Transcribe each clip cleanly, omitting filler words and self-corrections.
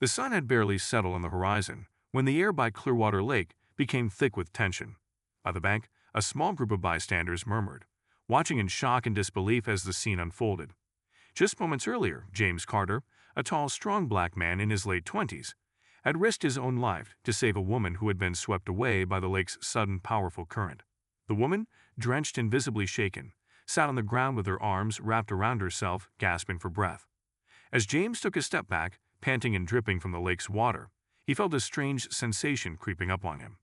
The sun had barely settled on the horizon when the air by Clearwater Lake became thick with tension. By the bank, a small group of bystanders murmured, watching in shock and disbelief as the scene unfolded. Just moments earlier, James Carter, a tall, strong black man in his late 20s, had risked his own life to save a woman who had been swept away by the lake's sudden, powerful current. The woman, drenched and visibly shaken, sat on the ground with her arms wrapped around herself, gasping for breath. As James took a step back, panting and dripping from the lake's water, he felt a strange sensation creeping up on him.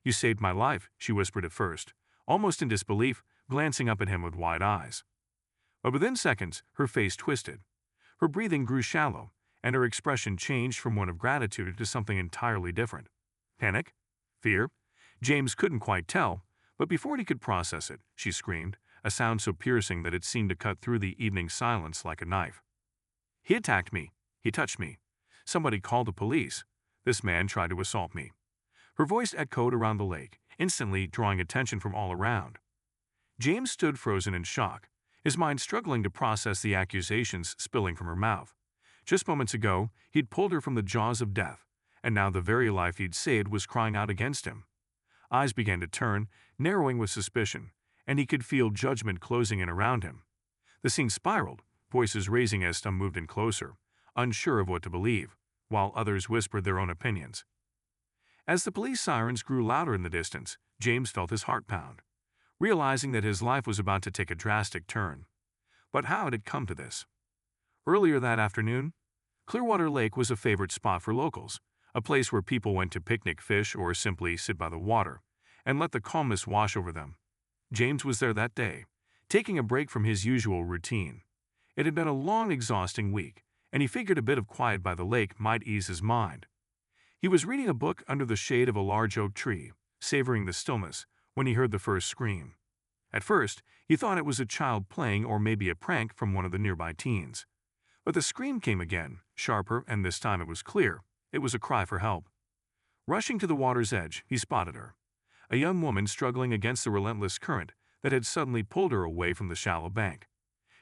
"You saved my life," she whispered at first, almost in disbelief, glancing up at him with wide eyes. But within seconds, her face twisted. Her breathing grew shallow, and her expression changed from one of gratitude to something entirely different. Panic? Fear? James couldn't quite tell, but before he could process it, she screamed, a sound so piercing that it seemed to cut through the evening silence like a knife. "He attacked me. He touched me. Somebody called the police. This man tried to assault me." Her voice echoed around the lake, instantly drawing attention from all around. James stood frozen in shock, his mind struggling to process the accusations spilling from her mouth. Just moments ago, he'd pulled her from the jaws of death, and now the very life he'd saved was crying out against him. Eyes began to turn, narrowing with suspicion, and he could feel judgment closing in around him. The scene spiraled, voices raising as some moved in closer, unsure of what to believe, while others whispered their own opinions. As the police sirens grew louder in the distance, James felt his heart pound, realizing that his life was about to take a drastic turn. But how had it come to this? Earlier that afternoon, Clearwater Lake was a favorite spot for locals, a place where people went to picnic, fish, or simply sit by the water and let the calmness wash over them. James was there that day, taking a break from his usual routine. It had been a long, exhausting week, and he figured a bit of quiet by the lake might ease his mind. He was reading a book under the shade of a large oak tree, savoring the stillness, when he heard the first scream. At first, he thought it was a child playing or maybe a prank from one of the nearby teens. But the scream came again, sharper, and this time it was clear. It was a cry for help. Rushing to the water's edge, he spotted her, a young woman struggling against the relentless current that had suddenly pulled her away from the shallow bank.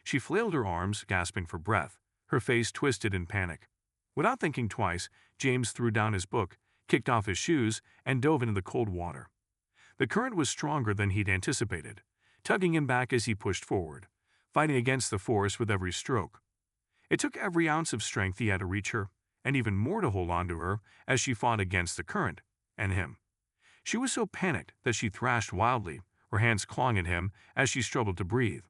She flailed her arms, gasping for breath, her face twisted in panic. Without thinking twice, James threw down his book, kicked off his shoes, and dove into the cold water. The current was stronger than he'd anticipated, tugging him back as he pushed forward, fighting against the force with every stroke. It took every ounce of strength he had to reach her, and even more to hold on to her as she fought against the current, and him. She was so panicked that she thrashed wildly, her hands clawing at him as she struggled to breathe.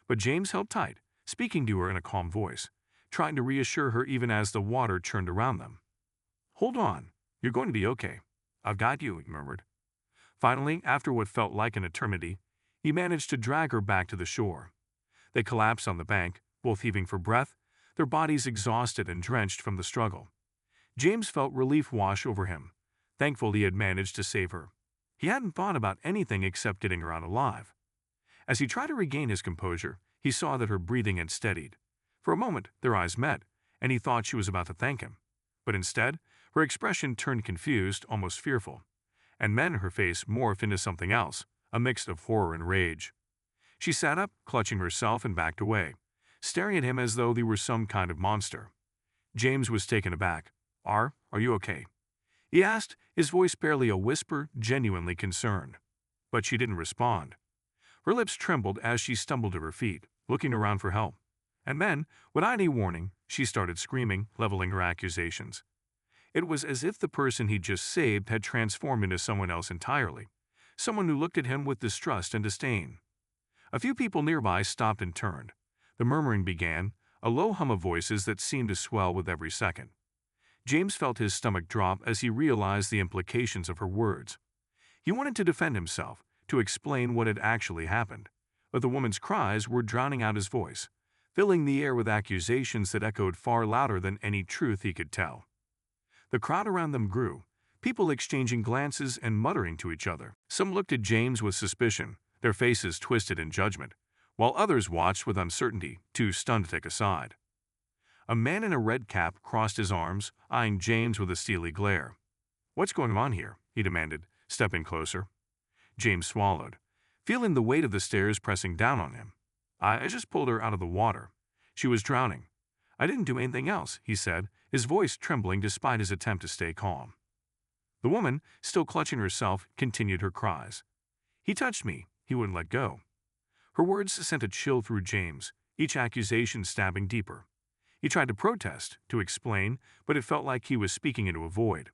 But James held tight, speaking to her in a calm voice, trying to reassure her even as the water churned around them. "Hold on, you're going to be okay. I've got you," he murmured. Finally, after what felt like an eternity, he managed to drag her back to the shore. They collapsed on the bank, both heaving for breath, their bodies exhausted and drenched from the struggle. James felt relief wash over him, thankful he had managed to save her. He hadn't thought about anything except getting her out alive. As he tried to regain his composure, he saw that her breathing had steadied. For a moment, their eyes met, and he thought she was about to thank him. But instead, her expression turned confused, almost fearful. And then her face morphed into something else, a mix of horror and rage. She sat up, clutching herself, and backed away, staring at him as though he were some kind of monster. James was taken aback. Are you okay?" he asked, his voice barely a whisper, genuinely concerned. But she didn't respond. Her lips trembled as she stumbled to her feet, looking around for help. And then, without any warning, she started screaming, leveling her accusations. It was as if the person he'd just saved had transformed into someone else entirely, someone who looked at him with distrust and disdain. A few people nearby stopped and turned. The murmuring began, a low hum of voices that seemed to swell with every second. James felt his stomach drop as he realized the implications of her words. He wanted to defend himself, to explain what had actually happened, but the woman's cries were drowning out his voice, filling the air with accusations that echoed far louder than any truth he could tell. The crowd around them grew, people exchanging glances and muttering to each other. Some looked at James with suspicion, their faces twisted in judgment, while others watched with uncertainty, too stunned to take a side. A man in a red cap crossed his arms, eyeing James with a steely glare. "What's going on here?" he demanded, stepping closer. James swallowed, feeling the weight of the stairs pressing down on him. "I just pulled her out of the water. She was drowning. "I didn't do anything else," he said, his voice trembling despite his attempt to stay calm. The woman, still clutching herself, continued her cries. "He touched me." He wouldn't let go. Her words sent a chill through James, each accusation stabbing deeper. He tried to protest, to explain, but it felt like he was speaking into a void.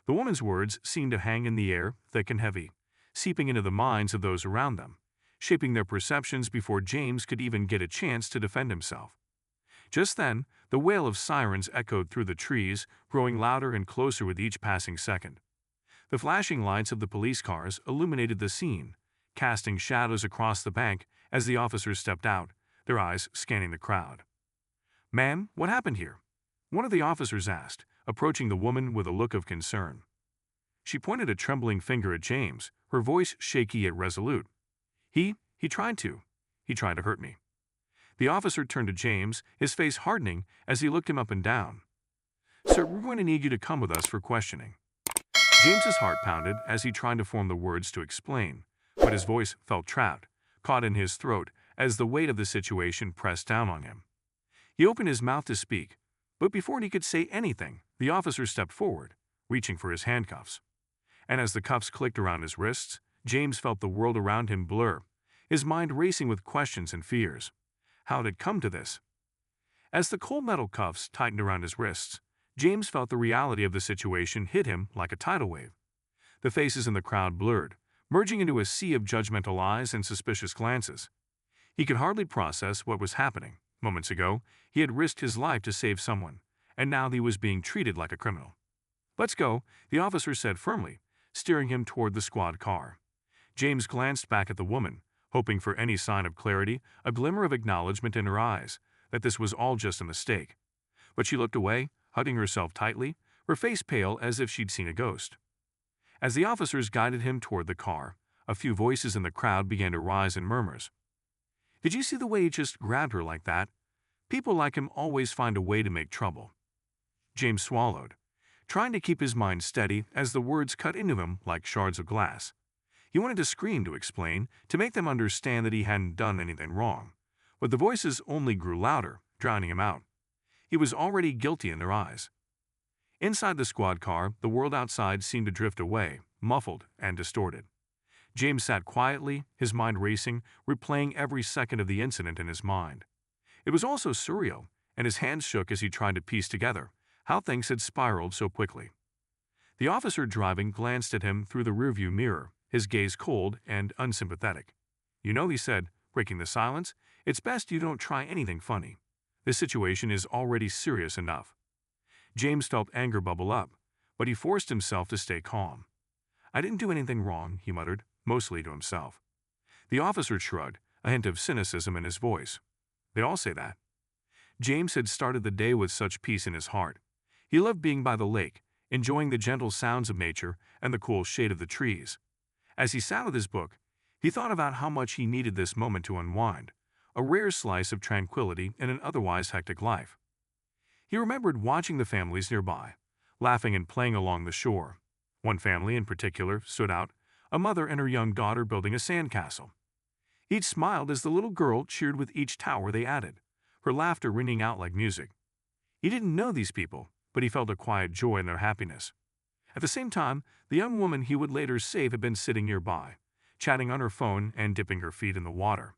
The woman's words seemed to hang in the air, thick and heavy, seeping into the minds of those around them, shaping their perceptions before James could even get a chance to defend himself. Just then, the wail of sirens echoed through the trees, growing louder and closer with each passing second. The flashing lights of the police cars illuminated the scene, casting shadows across the bank as the officers stepped out, their eyes scanning the crowd. "Ma'am, what happened here?" one of the officers asked, approaching the woman with a look of concern. She pointed a trembling finger at James, her voice shaky yet resolute. He tried to hurt me." The officer turned to James, his face hardening as he looked him up and down. "Sir, we're going to need you to come with us for questioning." James's heart pounded as he tried to form the words to explain, but his voice felt trapped, caught in his throat as the weight of the situation pressed down on him. He opened his mouth to speak, but before he could say anything, the officer stepped forward, reaching for his handcuffs. And as the cuffs clicked around his wrists, James felt the world around him blur, his mind racing with questions and fears. How had it come to this? As the cold metal cuffs tightened around his wrists, James felt the reality of the situation hit him like a tidal wave. The faces in the crowd blurred, merging into a sea of judgmental eyes and suspicious glances. He could hardly process what was happening. Moments ago, he had risked his life to save someone, and now he was being treated like a criminal. "Let's go," the officer said firmly, steering him toward the squad car. James glanced back at the woman, hoping for any sign of clarity, a glimmer of acknowledgement in her eyes, that this was all just a mistake. But she looked away, hugging herself tightly, her face pale as if she'd seen a ghost. As the officers guided him toward the car, a few voices in the crowd began to rise in murmurs. "Did you see the way he just grabbed her like that? People like him always find a way to make trouble." James swallowed, trying to keep his mind steady as the words cut into him like shards of glass. He wanted to scream to explain, to make them understand that he hadn't done anything wrong, but the voices only grew louder, drowning him out. He was already guilty in their eyes. Inside the squad car, the world outside seemed to drift away, muffled and distorted. James sat quietly, his mind racing, replaying every second of the incident in his mind. It was also surreal, and his hands shook as he tried to piece together how things had spiraled so quickly. The officer driving glanced at him through the rearview mirror, his gaze cold and unsympathetic. "You know," he said, breaking the silence, "it's best you don't try anything funny. This situation is already serious enough." James felt anger bubble up, but he forced himself to stay calm. "I didn't do anything wrong," he muttered, mostly to himself. The officer shrugged, a hint of cynicism in his voice. "They all say that." James had started the day with such peace in his heart. He loved being by the lake, enjoying the gentle sounds of nature and the cool shade of the trees. As he sat with his book, he thought about how much he needed this moment to unwind, a rare slice of tranquility in an otherwise hectic life. He remembered watching the families nearby, laughing and playing along the shore. One family in particular stood out, a mother and her young daughter building a sandcastle. Each smiled as the little girl cheered with each tower they added, her laughter ringing out like music. He didn't know these people, but he felt a quiet joy in their happiness. At the same time, the young woman he would later save had been sitting nearby, chatting on her phone and dipping her feet in the water.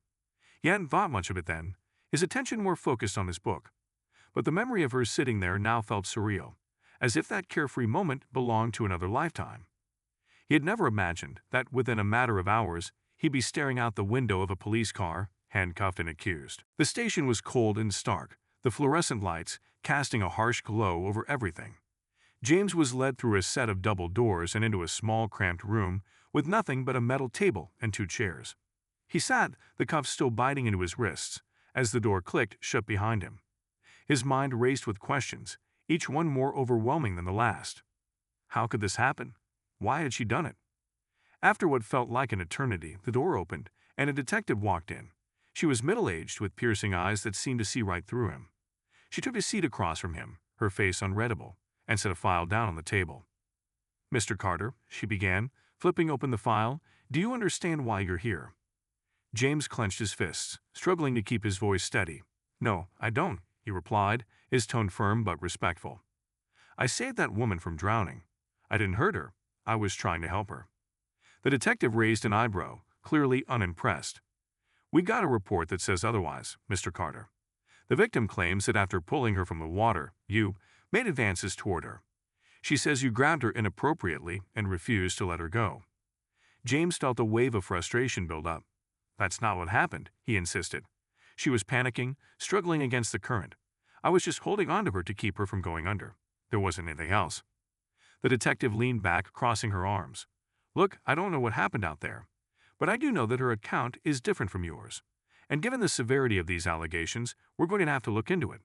He hadn't thought much of it then, his attention more focused on his book. But the memory of her sitting there now felt surreal, as if that carefree moment belonged to another lifetime. He had never imagined that within a matter of hours he'd be staring out the window of a police car, handcuffed and accused. The station was cold and stark, the fluorescent lights casting a harsh glow over everything. James was led through a set of double doors and into a small, cramped room with nothing but a metal table and 2 chairs. He sat, the cuffs still biting into his wrists, as the door clicked shut behind him. His mind raced with questions, each one more overwhelming than the last. How could this happen? Why had she done it? After what felt like an eternity, the door opened, and a detective walked in. She was middle-aged with piercing eyes that seemed to see right through him. She took a seat across from him, her face unreadable, and set a file down on the table. "Mr. Carter," she began, flipping open the file, "do you understand why you're here?" James clenched his fists, struggling to keep his voice steady. "No, I don't," he replied, his tone firm but respectful. "I saved that woman from drowning. I didn't hurt her. I was trying to help her." The detective raised an eyebrow, clearly unimpressed. "We got a report that says otherwise, Mr. Carter. The victim claims that after pulling her from the water, you made advances toward her. She says you grabbed her inappropriately and refused to let her go." James felt a wave of frustration build up. "That's not what happened," he insisted. "She was panicking, struggling against the current. I was just holding onto her to keep her from going under. There wasn't anything else." The detective leaned back, crossing her arms. "Look, I don't know what happened out there, but I do know that her account is different from yours. And given the severity of these allegations, we're going to have to look into it."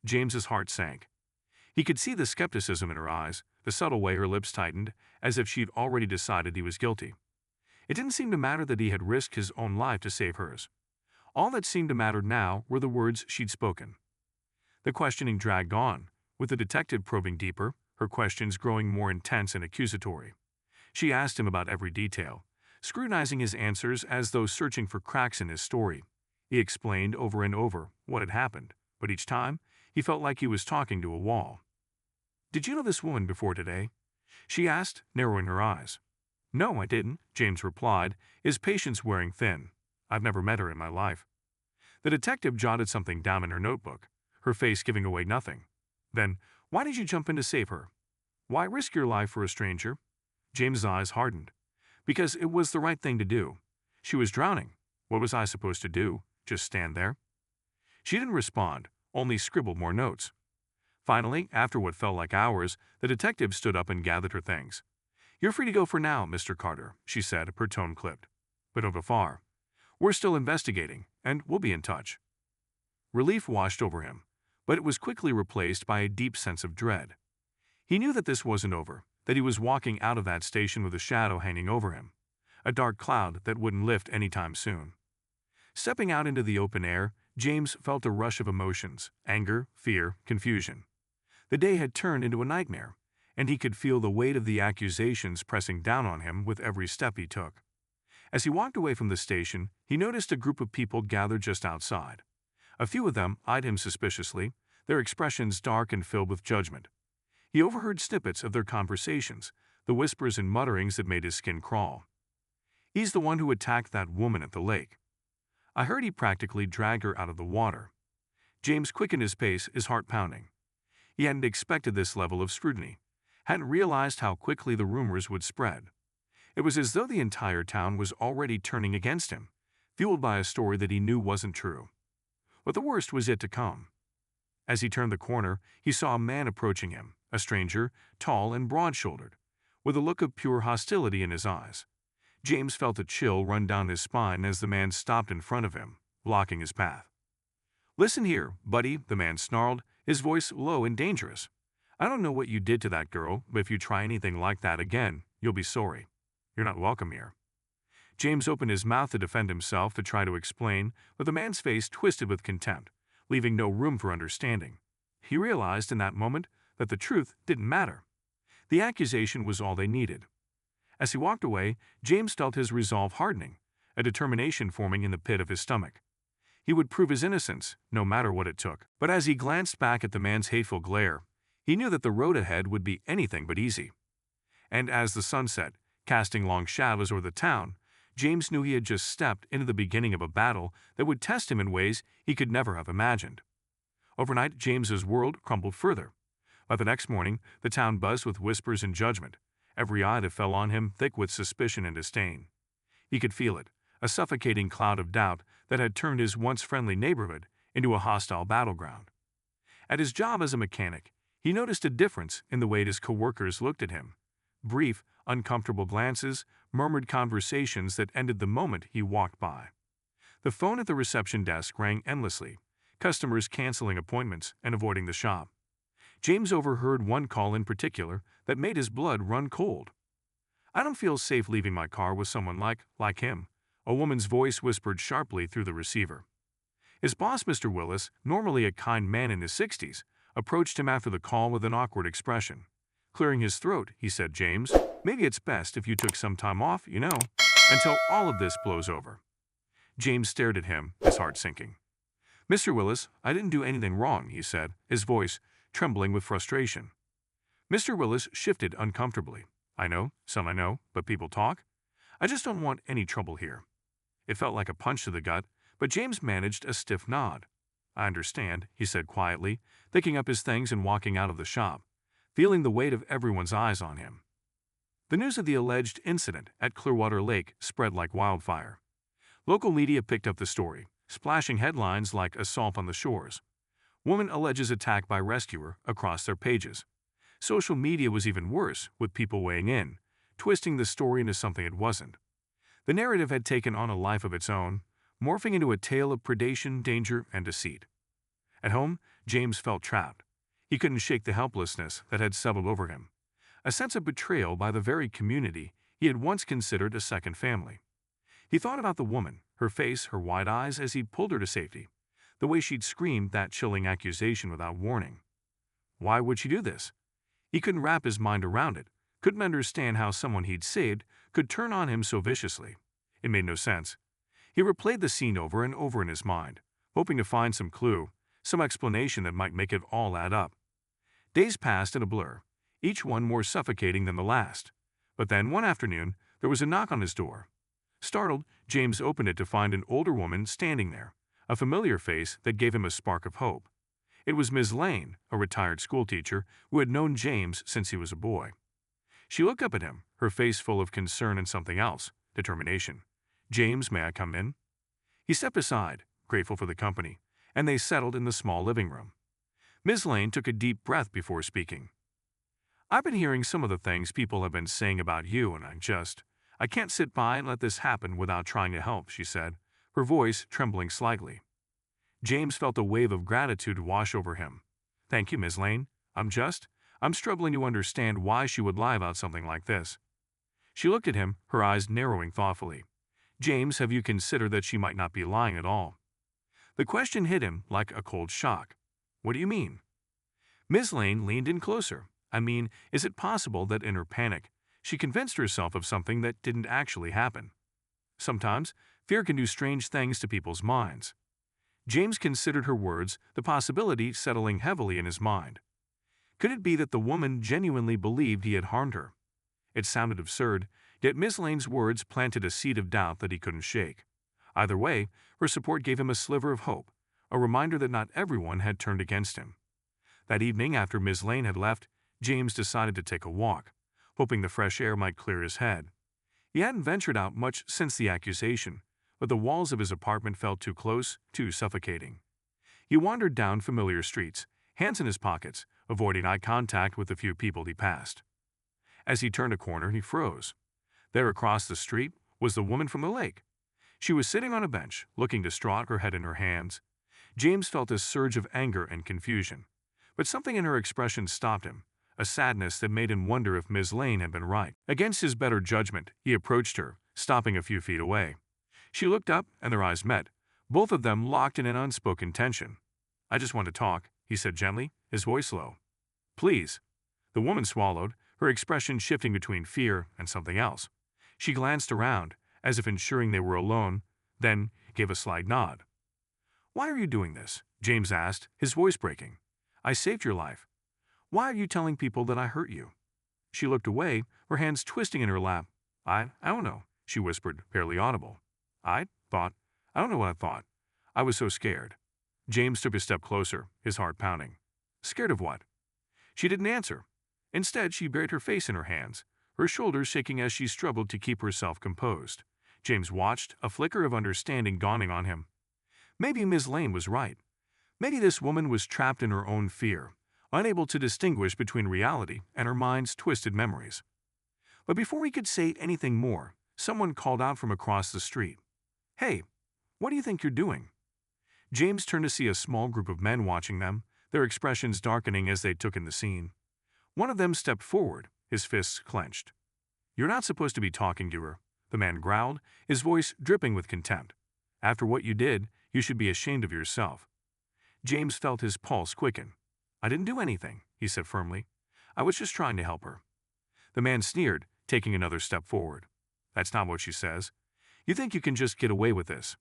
James's heart sank. He could see the skepticism in her eyes, the subtle way her lips tightened, as if she'd already decided he was guilty. It didn't seem to matter that he had risked his own life to save hers. All that seemed to matter now were the words she'd spoken. The questioning dragged on, with the detective probing deeper, her questions growing more intense and accusatory. She asked him about every detail, scrutinizing his answers as though searching for cracks in his story. He explained over and over what had happened, but each time, he felt like he was talking to a wall. "Did you know this woman before today?" she asked, narrowing her eyes. "No, I didn't," James replied, his patience wearing thin. "I've never met her in my life." The detective jotted something down in her notebook, her face giving away nothing. "Then, why did you jump in to save her? Why risk your life for a stranger?" James's eyes hardened. "Because it was the right thing to do. She was drowning. What was I supposed to do? Just stand there?" She didn't respond, only scribbled more notes. Finally, after what felt like hours, the detective stood up and gathered her things. "You're free to go for now, Mr. Carter," she said, her tone clipped. "But don't go far. We're still investigating, and we'll be in touch." Relief washed over him, but it was quickly replaced by a deep sense of dread. He knew that this wasn't over, that he was walking out of that station with a shadow hanging over him, a dark cloud that wouldn't lift anytime soon. Stepping out into the open air, James felt a rush of emotions: anger, fear, confusion. The day had turned into a nightmare, and he could feel the weight of the accusations pressing down on him with every step he took. As he walked away from the station, he noticed a group of people gathered just outside. A few of them eyed him suspiciously, their expressions dark and filled with judgment. He overheard snippets of their conversations, the whispers and mutterings that made his skin crawl. "He's the one who attacked that woman at the lake. I heard he practically dragged her out of the water." James quickened his pace, his heart pounding. He hadn't expected this level of scrutiny, hadn't realized how quickly the rumors would spread. It was as though the entire town was already turning against him, fueled by a story that he knew wasn't true. But the worst was yet to come. As he turned the corner, he saw a man approaching him, a stranger, tall and broad-shouldered, with a look of pure hostility in his eyes. James felt a chill run down his spine as the man stopped in front of him, blocking his path. "Listen here, buddy," the man snarled, his voice low and dangerous. "I don't know what you did to that girl, but if you try anything like that again, you'll be sorry. You're not welcome here." James opened his mouth to defend himself, to try to explain, but the man's face twisted with contempt, leaving no room for understanding. He realized in that moment that the truth didn't matter. The accusation was all they needed. As he walked away, James felt his resolve hardening, a determination forming in the pit of his stomach. He would prove his innocence, no matter what it took. But as he glanced back at the man's hateful glare, he knew that the road ahead would be anything but easy. And as the sun set, casting long shadows over the town, James knew he had just stepped into the beginning of a battle that would test him in ways he could never have imagined. Overnight, James's world crumbled further. By the next morning, the town buzzed with whispers and judgment, every eye that fell on him thick with suspicion and disdain. He could feel it, a suffocating cloud of doubt that had turned his once friendly neighborhood into a hostile battleground. At his job as a mechanic, he noticed a difference in the way his coworkers looked at him. Brief, uncomfortable glances, murmured conversations that ended the moment he walked by. The phone at the reception desk rang endlessly, customers canceling appointments and avoiding the shop. James overheard one call in particular that made his blood run cold. "I don't feel safe leaving my car with someone like him," a woman's voice whispered sharply through the receiver. His boss, Mr. Willis, normally a kind man in his 60s, approached him after the call with an awkward expression. Clearing his throat, he said, "James, maybe it's best if you took some time off, until all of this blows over." James stared at him, his heart sinking. "Mr. Willis, I didn't do anything wrong," he said, his voice trembling with frustration. Mr. Willis shifted uncomfortably. "I know, some I know, but people talk. I just don't want any trouble here." It felt like a punch to the gut, but James managed a stiff nod. "I understand," he said quietly, picking up his things and walking out of the shop, feeling the weight of everyone's eyes on him. The news of the alleged incident at Clearwater Lake spread like wildfire. Local media picked up the story, splashing headlines like "Assault on the Shores," "Woman alleges attack by rescuer" across their pages. Social media was even worse, with people weighing in, twisting the story into something it wasn't. The narrative had taken on a life of its own, morphing into a tale of predation, danger, and deceit. At home, James felt trapped. He couldn't shake the helplessness that had settled over him, a sense of betrayal by the very community he had once considered a second family. He thought about the woman, her face, her wide eyes as he pulled her to safety, the way she'd screamed that chilling accusation without warning. Why would she do this? He couldn't wrap his mind around it, couldn't understand how someone he'd saved could turn on him so viciously. It made no sense. He replayed the scene over and over in his mind, hoping to find some clue, some explanation that might make it all add up. Days passed in a blur, each one more suffocating than the last. But then, one afternoon, there was a knock on his door. Startled, James opened it to find an older woman standing there, a familiar face that gave him a spark of hope. It was Ms. Lane, a retired schoolteacher who had known James since he was a boy. She looked up at him, her face full of concern and something else, determination. "James, may I come in?" He stepped aside, grateful for the company, and they settled in the small living room. Ms. Lane took a deep breath before speaking. "I've been hearing some of the things people have been saying about you, and I can't sit by and let this happen without trying to help," she said, her voice trembling slightly. James felt a wave of gratitude wash over him. "Thank you, Ms. Lane. I'm struggling to understand why she would lie about something like this." She looked at him, her eyes narrowing thoughtfully. "James, have you considered that she might not be lying at all?" The question hit him like a cold shock. "What do you mean?" Ms. Lane leaned in closer. "I mean, is it possible that in her panic, she convinced herself of something that didn't actually happen? Sometimes, fear can do strange things to people's minds." James considered her words, the possibility settling heavily in his mind. Could it be that the woman genuinely believed he had harmed her? It sounded absurd, yet Miss Lane's words planted a seed of doubt that he couldn't shake. Either way, her support gave him a sliver of hope, a reminder that not everyone had turned against him. That evening, after Miss Lane had left, James decided to take a walk, hoping the fresh air might clear his head. He hadn't ventured out much since the accusation, but the walls of his apartment felt too close, too suffocating. He wandered down familiar streets, hands in his pockets, avoiding eye contact with the few people he passed. As he turned a corner, he froze. There across the street was the woman from the lake. She was sitting on a bench, looking distraught, her head in her hands. James felt a surge of anger and confusion, but something in her expression stopped him, a sadness that made him wonder if Ms. Lane had been right. Against his better judgment, he approached her, stopping a few feet away. She looked up, and their eyes met, both of them locked in an unspoken tension. "I just want to talk," he said gently, his voice low. "Please." The woman swallowed, her expression shifting between fear and something else. She glanced around, as if ensuring they were alone, then gave a slight nod. "Why are you doing this?" James asked, his voice breaking. "I saved your life. Why are you telling people that I hurt you?" She looked away, her hands twisting in her lap. I don't know," she whispered, barely audible. I don't know what I thought. I was so scared." James took a step closer, his heart pounding. "Scared of what?" She didn't answer. Instead, she buried her face in her hands, her shoulders shaking as she struggled to keep herself composed. James watched, a flicker of understanding dawning on him. Maybe Ms. Lane was right. Maybe this woman was trapped in her own fear, unable to distinguish between reality and her mind's twisted memories. But before he could say anything more, someone called out from across the street. "Hey, what do you think you're doing?" James turned to see a small group of men watching them, their expressions darkening as they took in the scene. One of them stepped forward, his fists clenched. "You're not supposed to be talking to her," the man growled, his voice dripping with contempt. "After what you did, you should be ashamed of yourself." James felt his pulse quicken. "I didn't do anything," he said firmly. "I was just trying to help her." The man sneered, taking another step forward. "That's not what she says. You think you can just get away with this?"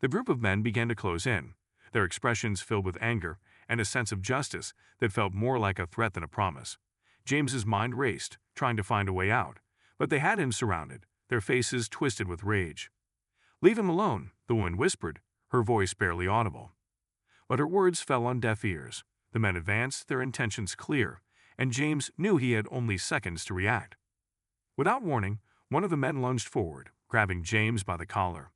The group of men began to close in, their expressions filled with anger and a sense of justice that felt more like a threat than a promise. James's mind raced, trying to find a way out, but they had him surrounded, their faces twisted with rage. "Leave him alone," the woman whispered, her voice barely audible. But her words fell on deaf ears. The men advanced, their intentions clear, and James knew he had only seconds to react. Without warning, one of the men lunged forward, grabbing James by the collar.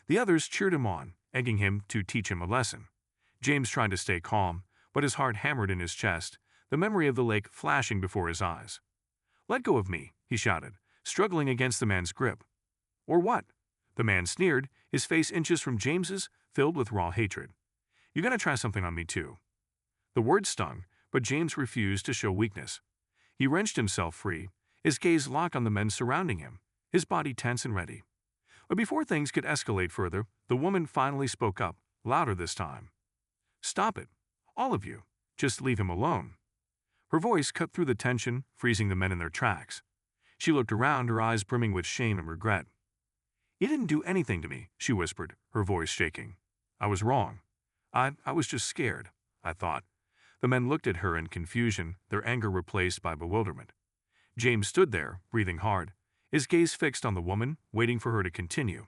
The others cheered him on, egging him to teach him a lesson. James tried to stay calm, but his heart hammered in his chest, the memory of the lake flashing before his eyes. "Let go of me," he shouted, struggling against the man's grip. "Or what?" The man sneered, his face inches from James's, filled with raw hatred. "You're gonna try something on me too." The words stung, but James refused to show weakness. He wrenched himself free, his gaze locked on the men surrounding him, his body tense and ready. But before things could escalate further, the woman finally spoke up, louder this time. "Stop it. All of you. Just leave him alone." Her voice cut through the tension, freezing the men in their tracks. She looked around, her eyes brimming with shame and regret. "You didn't do anything to me," she whispered, her voice shaking. "I was wrong. I was just scared, I thought." The men looked at her in confusion, their anger replaced by bewilderment. James stood there, breathing hard, his gaze fixed on the woman, waiting for her to continue.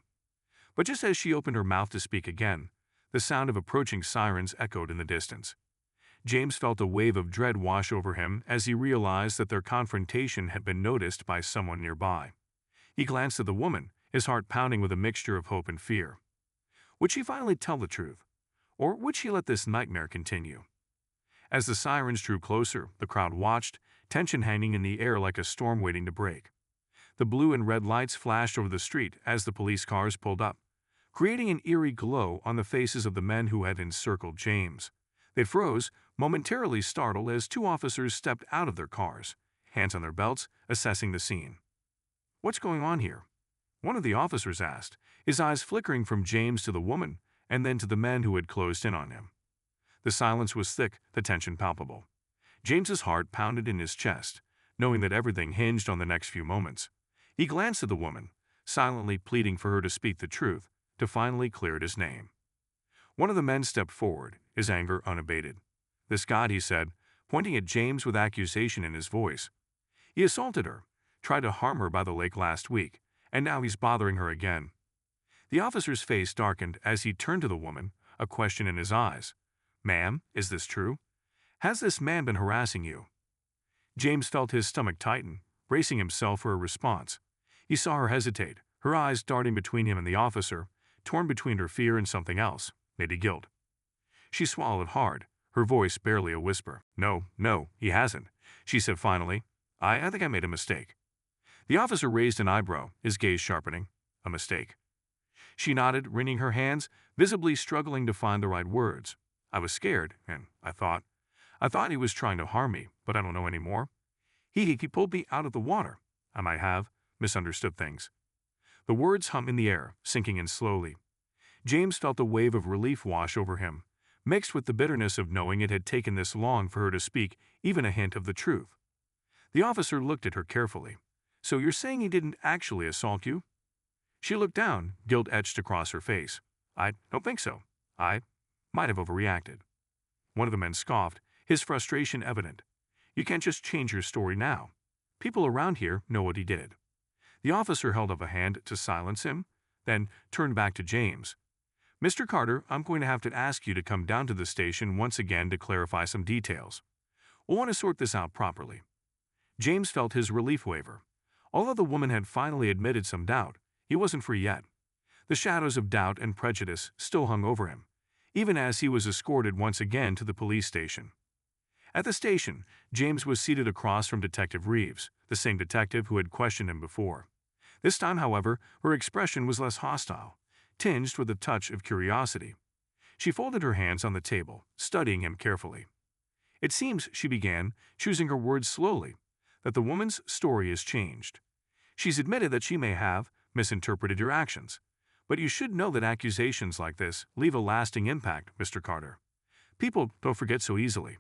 But just as she opened her mouth to speak again, the sound of approaching sirens echoed in the distance. James felt a wave of dread wash over him as he realized that their confrontation had been noticed by someone nearby. He glanced at the woman, his heart pounding with a mixture of hope and fear. Would she finally tell the truth? Or would she let this nightmare continue? As the sirens drew closer, the crowd watched, tension hanging in the air like a storm waiting to break. The blue and red lights flashed over the street as the police cars pulled up, creating an eerie glow on the faces of the men who had encircled James. They froze, momentarily startled as two officers stepped out of their cars, hands on their belts, assessing the scene. "What's going on here?" one of the officers asked, his eyes flickering from James to the woman and then to the men who had closed in on him. The silence was thick, the tension palpable. James's heart pounded in his chest, knowing that everything hinged on the next few moments. He glanced at the woman, silently pleading for her to speak the truth, to finally clear his name. One of the men stepped forward, his anger unabated. "This god," he said, pointing at James with accusation in his voice. "He assaulted her, tried to harm her by the lake last week, and now he's bothering her again." The officer's face darkened as he turned to the woman, a question in his eyes. "Ma'am, is this true? Has this man been harassing you?" James felt his stomach tighten, bracing himself for a response. He saw her hesitate, her eyes darting between him and the officer, torn between her fear and something else, maybe guilt. She swallowed hard, her voice barely a whisper. No, he hasn't," she said finally. I think I made a mistake." The officer raised an eyebrow, his gaze sharpening. "A mistake?" She nodded, wringing her hands, visibly struggling to find the right words. "I was scared, and I thought he was trying to harm me, but I don't know anymore. He pulled me out of the water. I might have misunderstood things." The words hum in the air, sinking in slowly. James felt a wave of relief wash over him, mixed with the bitterness of knowing it had taken this long for her to speak even a hint of the truth. The officer looked at her carefully. "So you're saying he didn't actually assault you?" She looked down, guilt etched across her face. "I don't think so. I might have overreacted." One of the men scoffed, his frustration evident. "You can't just change your story now. People around here know what he did." The officer held up a hand to silence him, then turned back to James. "Mr. Carter, I'm going to have to ask you to come down to the station once again to clarify some details. We'll want to sort this out properly." James felt his relief waver. Although the woman had finally admitted some doubt, he wasn't free yet. The shadows of doubt and prejudice still hung over him, even as he was escorted once again to the police station. At the station, James was seated across from Detective Reeves, the same detective who had questioned him before. This time, however, her expression was less hostile, tinged with a touch of curiosity. She folded her hands on the table, studying him carefully. "It seems," she began, choosing her words slowly, "that the woman's story has changed. She's admitted that she may have misinterpreted your actions. But you should know that accusations like this leave a lasting impact, Mr. Carter. People don't forget so easily."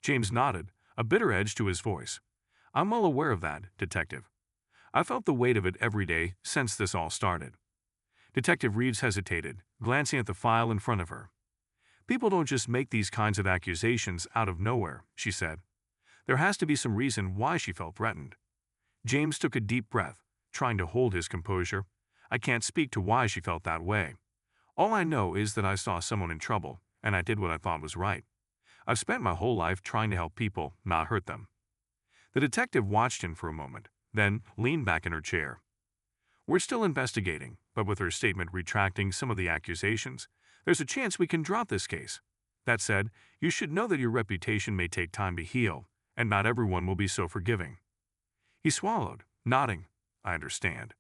James nodded, a bitter edge to his voice. "I'm well aware of that, Detective. I felt the weight of it every day since this all started." Detective Reeves hesitated, glancing at the file in front of her. People don't just make these kinds of accusations out of nowhere, she said. There has to be some reason why she felt threatened. James took a deep breath, trying to hold his composure. I can't speak to why she felt that way. All I know is that I saw someone in trouble, and I did what I thought was right. I've spent my whole life trying to help people, not hurt them. The detective watched him for a moment, then leaned back in her chair. We're still investigating, but with her statement retracting some of the accusations, there's a chance we can drop this case. That said, you should know that your reputation may take time to heal, and not everyone will be so forgiving. He swallowed, nodding. I understand.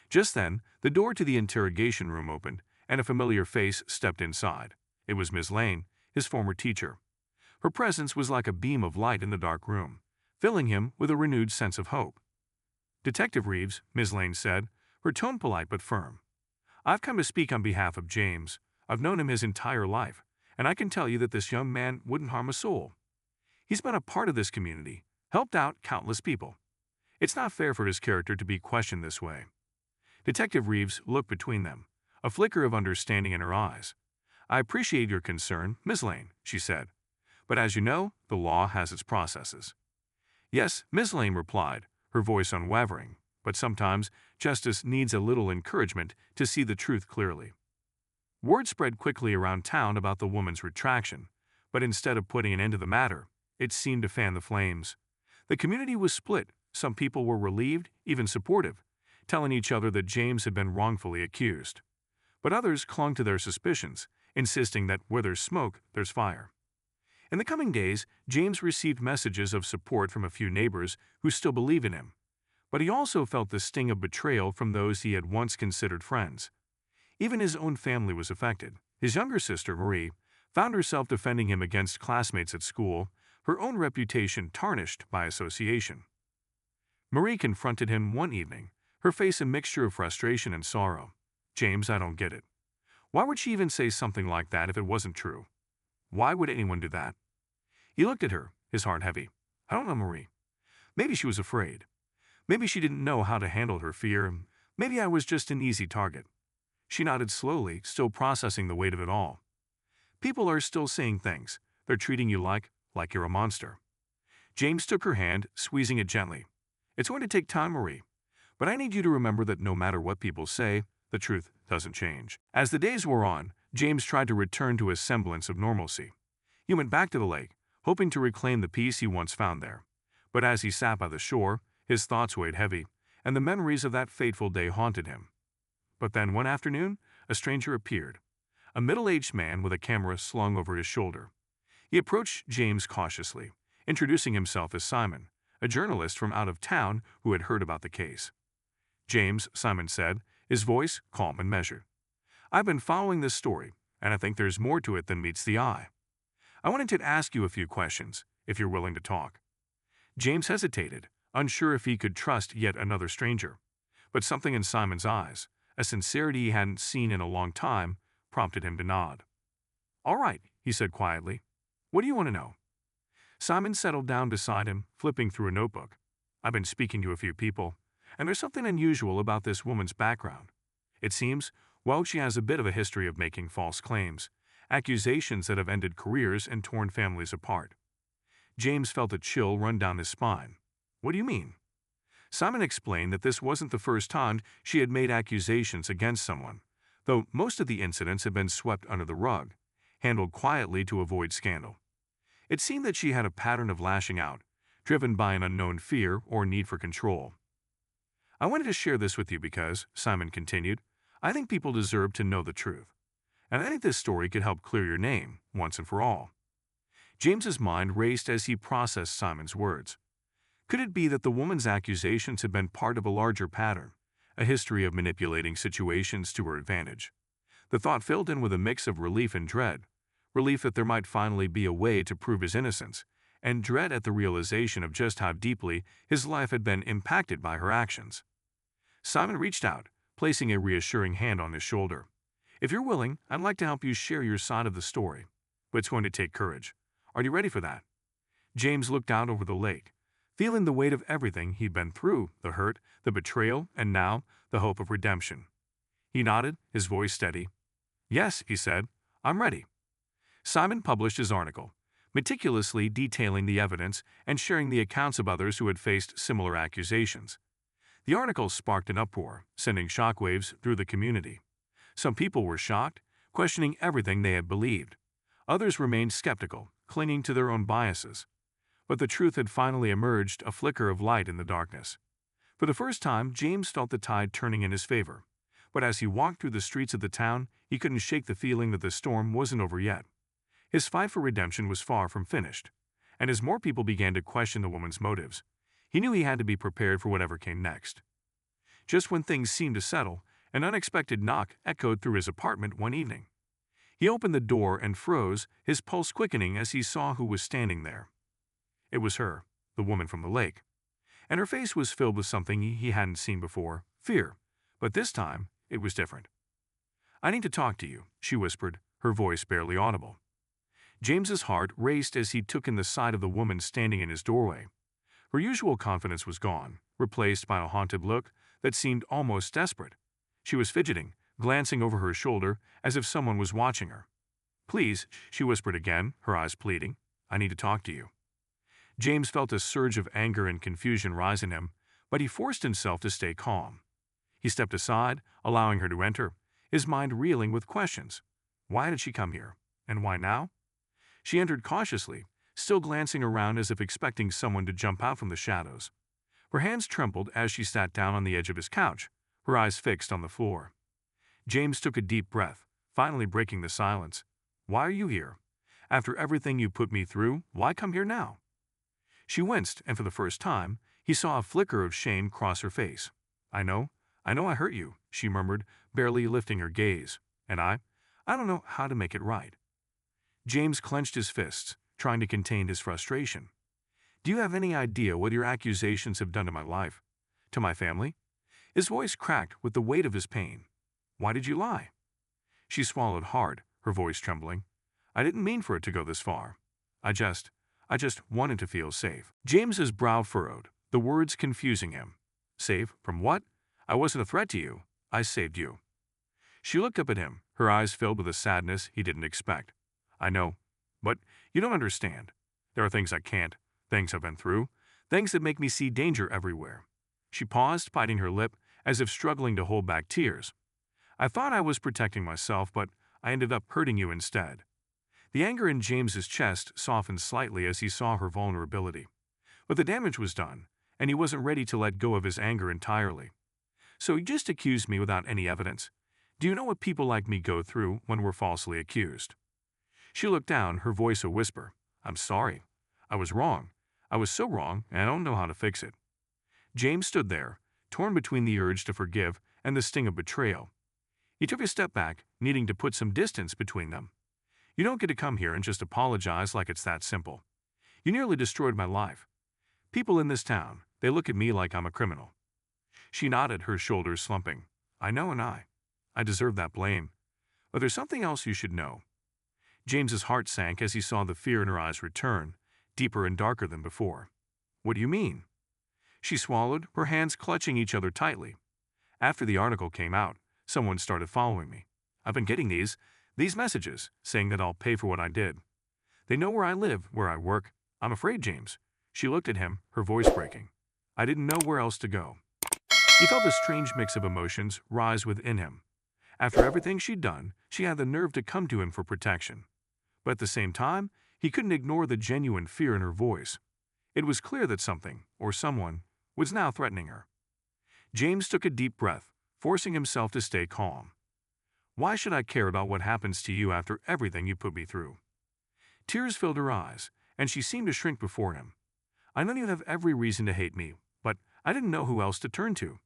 Just then, the door to the interrogation room opened, and a familiar face stepped inside. It was Miss Lane, his former teacher. Her presence was like a beam of light in the dark room, filling him with a renewed sense of hope. Detective Reeves, Miss Lane said, her tone polite but firm. I've come to speak on behalf of James. I've known him his entire life, and I can tell you that this young man wouldn't harm a soul. He's been a part of this community, helped out countless people. It's not fair for his character to be questioned this way. Detective Reeves looked between them, a flicker of understanding in her eyes. I appreciate your concern, Miss Lane, she said. But as you know, the law has its processes. Yes, Miss Lane replied, her voice unwavering, but sometimes justice needs a little encouragement to see the truth clearly. Word spread quickly around town about the woman's retraction, but instead of putting an end to the matter, it seemed to fan the flames. The community was split. Some people were relieved, even supportive, telling each other that James had been wrongfully accused. But others clung to their suspicions, insisting that where there's smoke, there's fire. In the coming days, James received messages of support from a few neighbors who still believed in him. But he also felt the sting of betrayal from those he had once considered friends. Even his own family was affected. His younger sister, Marie, found herself defending him against classmates at school, her own reputation tarnished by association. Marie confronted him one evening, her face a mixture of frustration and sorrow. James, I don't get it. Why would she even say something like that if it wasn't true? Why would anyone do that? He looked at her, his heart heavy. I don't know, Marie. Maybe she was afraid. Maybe she didn't know how to handle her fear. Maybe I was just an easy target. She nodded slowly, still processing the weight of it all. People are still saying things. They're treating you like you're a monster. James took her hand, squeezing it gently. It's going to take time, Marie. But I need you to remember that no matter what people say, the truth doesn't change. As the days wore on, James tried to return to a semblance of normalcy. He went back to the lake, hoping to reclaim the peace he once found there. But as he sat by the shore, his thoughts weighed heavy, and the memories of that fateful day haunted him. But then one afternoon, a stranger appeared, a middle-aged man with a camera slung over his shoulder. He approached James cautiously, introducing himself as Simon, a journalist from out of town who had heard about the case. James, Simon said, his voice calm and measured. I've been following this story, and I think there's more to it than meets the eye. I wanted to ask you a few questions, if you're willing to talk. James hesitated, unsure if he could trust yet another stranger. But something in Simon's eyes, a sincerity he hadn't seen in a long time, prompted him to nod. All right, he said quietly. What do you want to know? Simon settled down beside him, flipping through a notebook. I've been speaking to a few people, and there's something unusual about this woman's background. It seems, well, she has a bit of a history of making false claims, accusations that have ended careers and torn families apart. James felt a chill run down his spine. What do you mean? Simon explained that this wasn't the first time she had made accusations against someone, though most of the incidents had been swept under the rug, handled quietly to avoid scandal. It seemed that she had a pattern of lashing out, driven by an unknown fear or need for control. I wanted to share this with you because, Simon continued, I think people deserve to know the truth. And I think this story could help clear your name, once and for all. James's mind raced as he processed Simon's words. Could it be that the woman's accusations had been part of a larger pattern, a history of manipulating situations to her advantage? The thought filled him with a mix of relief and dread, relief that there might finally be a way to prove his innocence, and dread at the realization of just how deeply his life had been impacted by her actions. Simon reached out, placing a reassuring hand on his shoulder. If you're willing, I'd like to help you share your side of the story, but it's going to take courage. Are you ready for that? James looked out over the lake, feeling the weight of everything he'd been through, the hurt, the betrayal, and now the hope of redemption. He nodded, his voice steady. Yes, he said, I'm ready. Simon published his article, meticulously detailing the evidence and sharing the accounts of others who had faced similar accusations. The article sparked an uproar, sending shockwaves through the community. Some people were shocked, questioning everything they had believed. Others remained skeptical, clinging to their own biases. But the truth had finally emerged, a flicker of light in the darkness. For the first time, James felt the tide turning in his favor. But as he walked through the streets of the town, he couldn't shake the feeling that the storm wasn't over yet. His fight for redemption was far from finished. And as more people began to question the woman's motives, he knew he had to be prepared for whatever came next. Just when things seemed to settle, an unexpected knock echoed through his apartment one evening. He opened the door and froze, his pulse quickening as he saw who was standing there. It was her, the woman from the lake. And her face was filled with something he hadn't seen before, fear. But this time, it was different. "I need to talk to you," she whispered, her voice barely audible. James's heart raced as he took in the sight of the woman standing in his doorway. Her usual confidence was gone, replaced by a haunted look that seemed almost desperate. She was fidgeting, glancing over her shoulder as if someone was watching her. "Please," she whispered again, her eyes pleading, "I need to talk to you." James felt a surge of anger and confusion rise in him, but he forced himself to stay calm. He stepped aside, allowing her to enter, his mind reeling with questions. Why did she come here? And why now? She entered cautiously, still glancing around as if expecting someone to jump out from the shadows. Her hands trembled as she sat down on the edge of his couch, her eyes fixed on the floor. James took a deep breath, finally breaking the silence. "Why are you here? After everything you put me through, why come here now?" She winced, and for the first time, he saw a flicker of shame cross her face. I know I hurt you," she murmured, barely lifting her gaze. "And I don't know how to make it right." James clenched his fists, trying to contain his frustration. "Do you have any idea what your accusations have done to my life? To my family?" His voice cracked with the weight of his pain. "Why did you lie?" She swallowed hard, her voice trembling. "I didn't mean for it to go this far. I just wanted to feel safe." James's brow furrowed, the words confusing him. "Safe from what? I wasn't a threat to you. I saved you." She looked up at him, her eyes filled with a sadness he didn't expect. "I know, but you don't understand. There are things I can't, things I've been through, things that make me see danger everywhere." She paused, biting her lip, as if struggling to hold back tears. "I thought I was protecting myself, but I ended up hurting you instead." The anger in James's chest softened slightly as he saw her vulnerability. But the damage was done, and he wasn't ready to let go of his anger entirely. "So you just accused me without any evidence. Do you know what people like me go through when we're falsely accused?" She looked down, her voice a whisper. "I'm sorry. I was wrong. I was so wrong, and I don't know how to fix it." James stood there, torn between the urge to forgive and the sting of betrayal. He took a step back, needing to put some distance between them. "You don't get to come here and just apologize like it's that simple. You nearly destroyed my life. People in this town, they look at me like I'm a criminal." She nodded, her shoulders slumping. "I know, and I deserve that blame. But there's something else you should know." James's heart sank as he saw the fear in her eyes return, deeper and darker than before. "What do you mean?" She swallowed, her hands clutching each other tightly. "After the article came out, someone started following me. I've been getting these messages, saying that I'll pay for what I did. They know where I live, where I work. I'm afraid, James." She looked at him, her voice breaking. "I didn't know where else to go." He felt a strange mix of emotions rise within him. After everything she'd done, she had the nerve to come to him for protection. But at the same time, he couldn't ignore the genuine fear in her voice. It was clear that something, or someone, was now threatening her. James took a deep breath, forcing himself to stay calm. "Why should I care about what happens to you after everything you put me through?" Tears filled her eyes, and she seemed to shrink before him. "I know you have every reason to hate me, but I didn't know who else to turn to.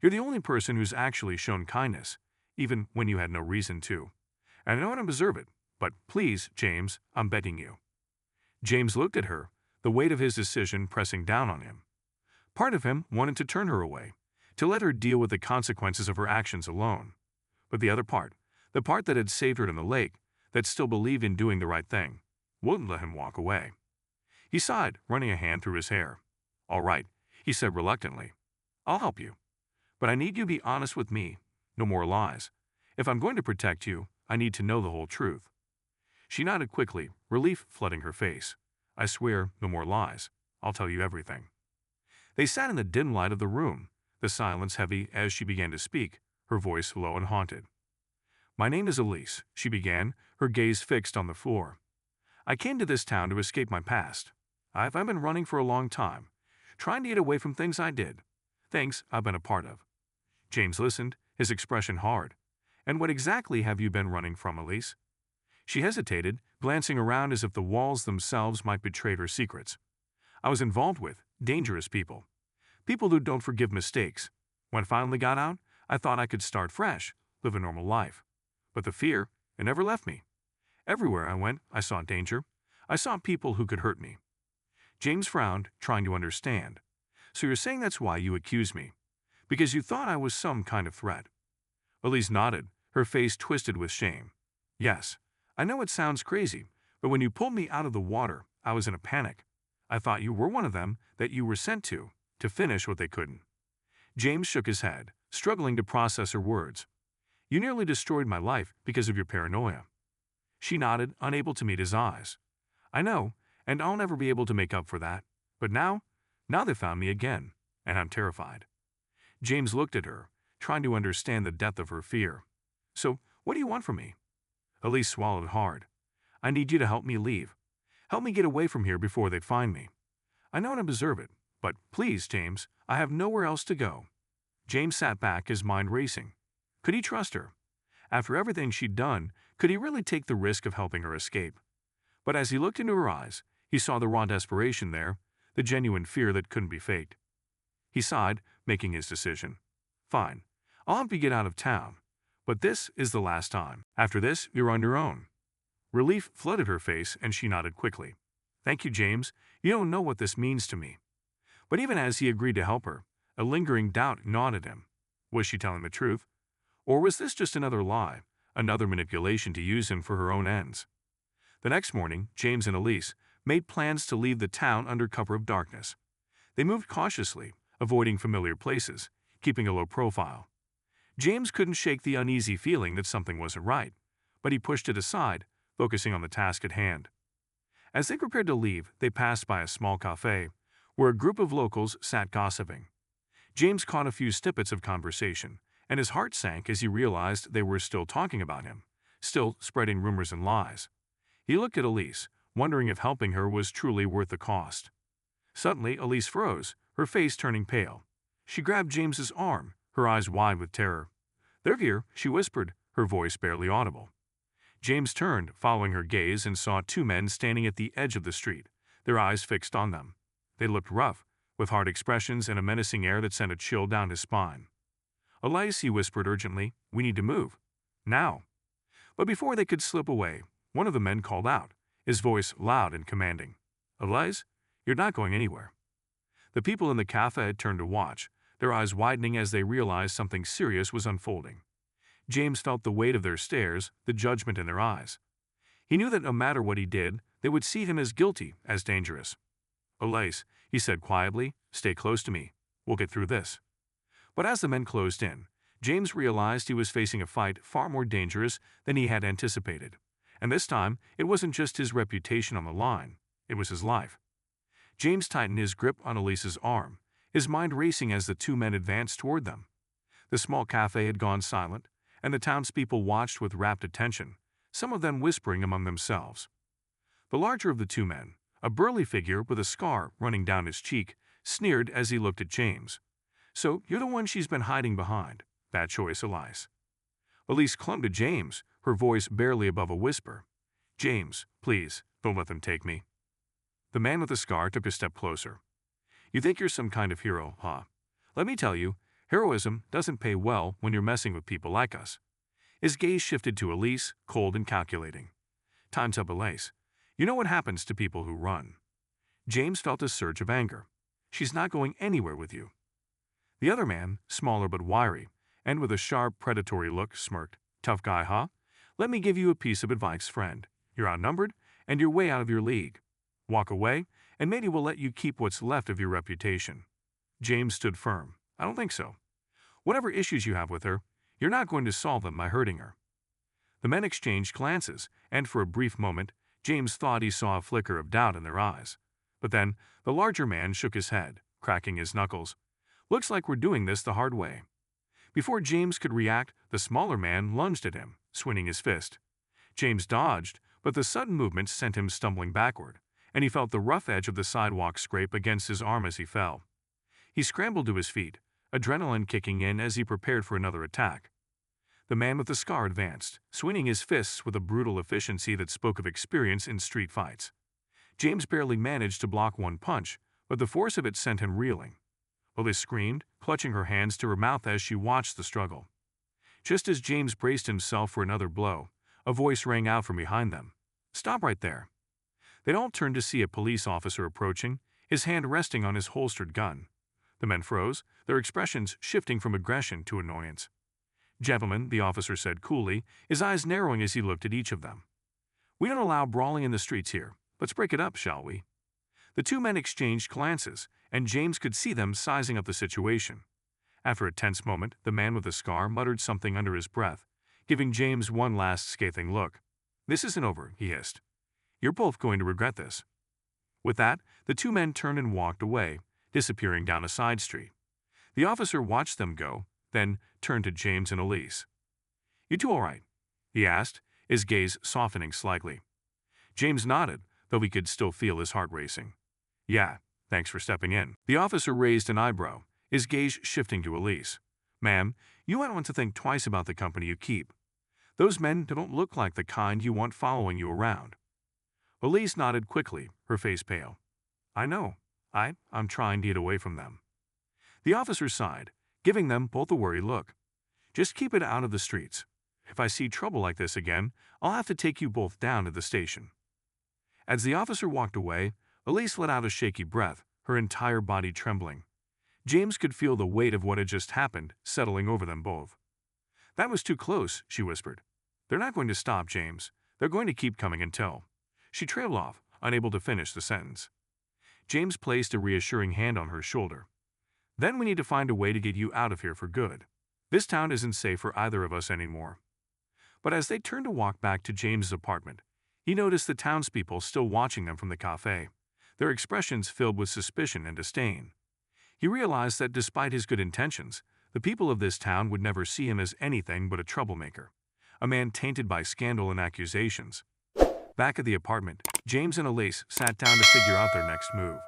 You're the only person who's actually shown kindness, even when you had no reason to. And I know I don't deserve it, but please, James, I'm begging you." James looked at her, the weight of his decision pressing down on him. Part of him wanted to turn her away, to let her deal with the consequences of her actions alone. But the other part, the part that had saved her in the lake, that still believed in doing the right thing, wouldn't let him walk away. He sighed, running a hand through his hair. "All right," he said reluctantly. "I'll help you. But I need you to be honest with me. No more lies. If I'm going to protect you, I need to know the whole truth." She nodded quickly, relief flooding her face. I swear, no more lies. I'll tell you everything. They sat in the dim light of the room, the silence heavy as she began to speak, her voice low and haunted. My name is Elise, she began, her gaze fixed on the floor. I came to this town to escape my past. I've been running for a long time, trying to get away from things I did, things I've been a part of. James listened, his expression hard. And what exactly have you been running from, Elise? She hesitated, glancing around as if the walls themselves might betray her secrets. I was involved with dangerous people. People who don't forgive mistakes. When I finally got out, I thought I could start fresh, live a normal life. But the fear, it never left me. Everywhere I went, I saw danger. I saw people who could hurt me. James frowned, trying to understand. So you're saying that's why you accused me? Because you thought I was some kind of threat? Elise nodded, her face twisted with shame. Yes, I know it sounds crazy, but when you pulled me out of the water, I was in a panic. I thought you were one of them that you were sent to finish what they couldn't. James shook his head, struggling to process her words. You nearly destroyed my life because of your paranoia. She nodded, unable to meet his eyes. I know, and I'll never be able to make up for that. But now they found me again, and I'm terrified. James looked at her, trying to understand the depth of her fear. So, what do you want from me? Elise swallowed hard. I need you to help me leave. Help me get away from here before they find me. I know I don't deserve it, but please, James, I have nowhere else to go. James sat back, his mind racing. Could he trust her? After everything she'd done, could he really take the risk of helping her escape? But as he looked into her eyes, he saw the raw desperation there, the genuine fear that couldn't be faked. He sighed, making his decision. Fine, I'll help you get out of town. But this is the last time. After this, you're on your own. Relief flooded her face, and she nodded quickly. Thank you, James. You don't know what this means to me. But even as he agreed to help her, a lingering doubt gnawed at him. Was she telling the truth? Or was this just another lie, another manipulation to use him for her own ends? The next morning, James and Elise made plans to leave the town under cover of darkness. They moved cautiously, avoiding familiar places, keeping a low profile. James couldn't shake the uneasy feeling that something wasn't right, but he pushed it aside, focusing on the task at hand. As they prepared to leave, they passed by a small cafe, where a group of locals sat gossiping. James caught a few snippets of conversation, and his heart sank as he realized they were still talking about him, still spreading rumors and lies. He looked at Elise, wondering if helping her was truly worth the cost. Suddenly, Elise froze, her face turning pale. She grabbed James's arm, her eyes wide with terror. They're here, she whispered, her voice barely audible. James turned, following her gaze, and saw two men standing at the edge of the street, their eyes fixed on them. They looked rough, with hard expressions and a menacing air that sent a chill down his spine. Elise, he whispered urgently, we need to move. Now. But before they could slip away, one of the men called out, his voice loud and commanding. Elise, you're not going anywhere. The people in the cafe had turned to watch, their eyes widening as they realized something serious was unfolding. James felt the weight of their stares, the judgment in their eyes. He knew that no matter what he did, they would see him as guilty, as dangerous. Elise, he said quietly, stay close to me. We'll get through this. But as the men closed in, James realized he was facing a fight far more dangerous than he had anticipated. And this time, it wasn't just his reputation on the line, it was his life. James tightened his grip on Elise's arm, his mind racing as the two men advanced toward them. The small cafe had gone silent, and the townspeople watched with rapt attention, some of them whispering among themselves. The larger of the two men, a burly figure with a scar running down his cheek, sneered as he looked at James. So you're the one she's been hiding behind. Bad choice, Elise. Elise clung to James, her voice barely above a whisper. James, please, don't let them take me. The man with the scar took a step closer. You think you're some kind of hero, huh? Let me tell you, heroism doesn't pay well when you're messing with people like us. His gaze shifted to Elise, cold and calculating. Time's up, Elise. You know what happens to people who run. James felt a surge of anger. She's not going anywhere with you. The other man, smaller but wiry, and with a sharp, predatory look, smirked. Tough guy, huh? Let me give you a piece of advice, friend. You're outnumbered, and you're way out of your league. Walk away, and maybe we'll let you keep what's left of your reputation. James stood firm. I don't think so. Whatever issues you have with her, you're not going to solve them by hurting her. The men exchanged glances, and for a brief moment, James thought he saw a flicker of doubt in their eyes. But then, the larger man shook his head, cracking his knuckles. "Looks like we're doing this the hard way." Before James could react, the smaller man lunged at him, swinging his fist. James dodged, but the sudden movement sent him stumbling backward, and he felt the rough edge of the sidewalk scrape against his arm as he fell. He scrambled to his feet, adrenaline kicking in as he prepared for another attack. The man with the scar advanced, swinging his fists with a brutal efficiency that spoke of experience in street fights. James barely managed to block one punch, but the force of it sent him reeling. Elise screamed, clutching her hands to her mouth as she watched the struggle. Just as James braced himself for another blow, a voice rang out from behind them. "Stop right there." They all turned to see a police officer approaching, his hand resting on his holstered gun. The men froze, their expressions shifting from aggression to annoyance. "Gentlemen," the officer said coolly, his eyes narrowing as he looked at each of them. "We don't allow brawling in the streets here. Let's break it up, shall we?" The two men exchanged glances, and James could see them sizing up the situation. After a tense moment, the man with the scar muttered something under his breath, giving James one last scathing look. "This isn't over," he hissed. "You're both going to regret this." With that, the two men turned and walked away, disappearing down a side street. The officer watched them go, then turned to James and Elise. "You two all right?" he asked, his gaze softening slightly. James nodded, though he could still feel his heart racing. "Yeah, thanks for stepping in." The officer raised an eyebrow, his gaze shifting to Elise. "Ma'am, you might want to think twice about the company you keep. Those men don't look like the kind you want following you around." Elise nodded quickly, her face pale. "I know. I'm trying to get away from them." The officer sighed, giving them both a worried look. "Just keep it out of the streets. If I see trouble like this again, I'll have to take you both down to the station." As the officer walked away, Elise let out a shaky breath, her entire body trembling. James could feel the weight of what had just happened settling over them both. "That was too close," she whispered. "They're not going to stop, James. They're going to keep coming until—" She trailed off, unable to finish the sentence. James placed a reassuring hand on her shoulder. "Then we need to find a way to get you out of here for good. This town isn't safe for either of us anymore." But as they turned to walk back to James's apartment, he noticed the townspeople still watching them from the cafe, their expressions filled with suspicion and disdain. He realized that despite his good intentions, the people of this town would never see him as anything but a troublemaker, a man tainted by scandal and accusations. Back at the apartment, James and Elise sat down to figure out their next move.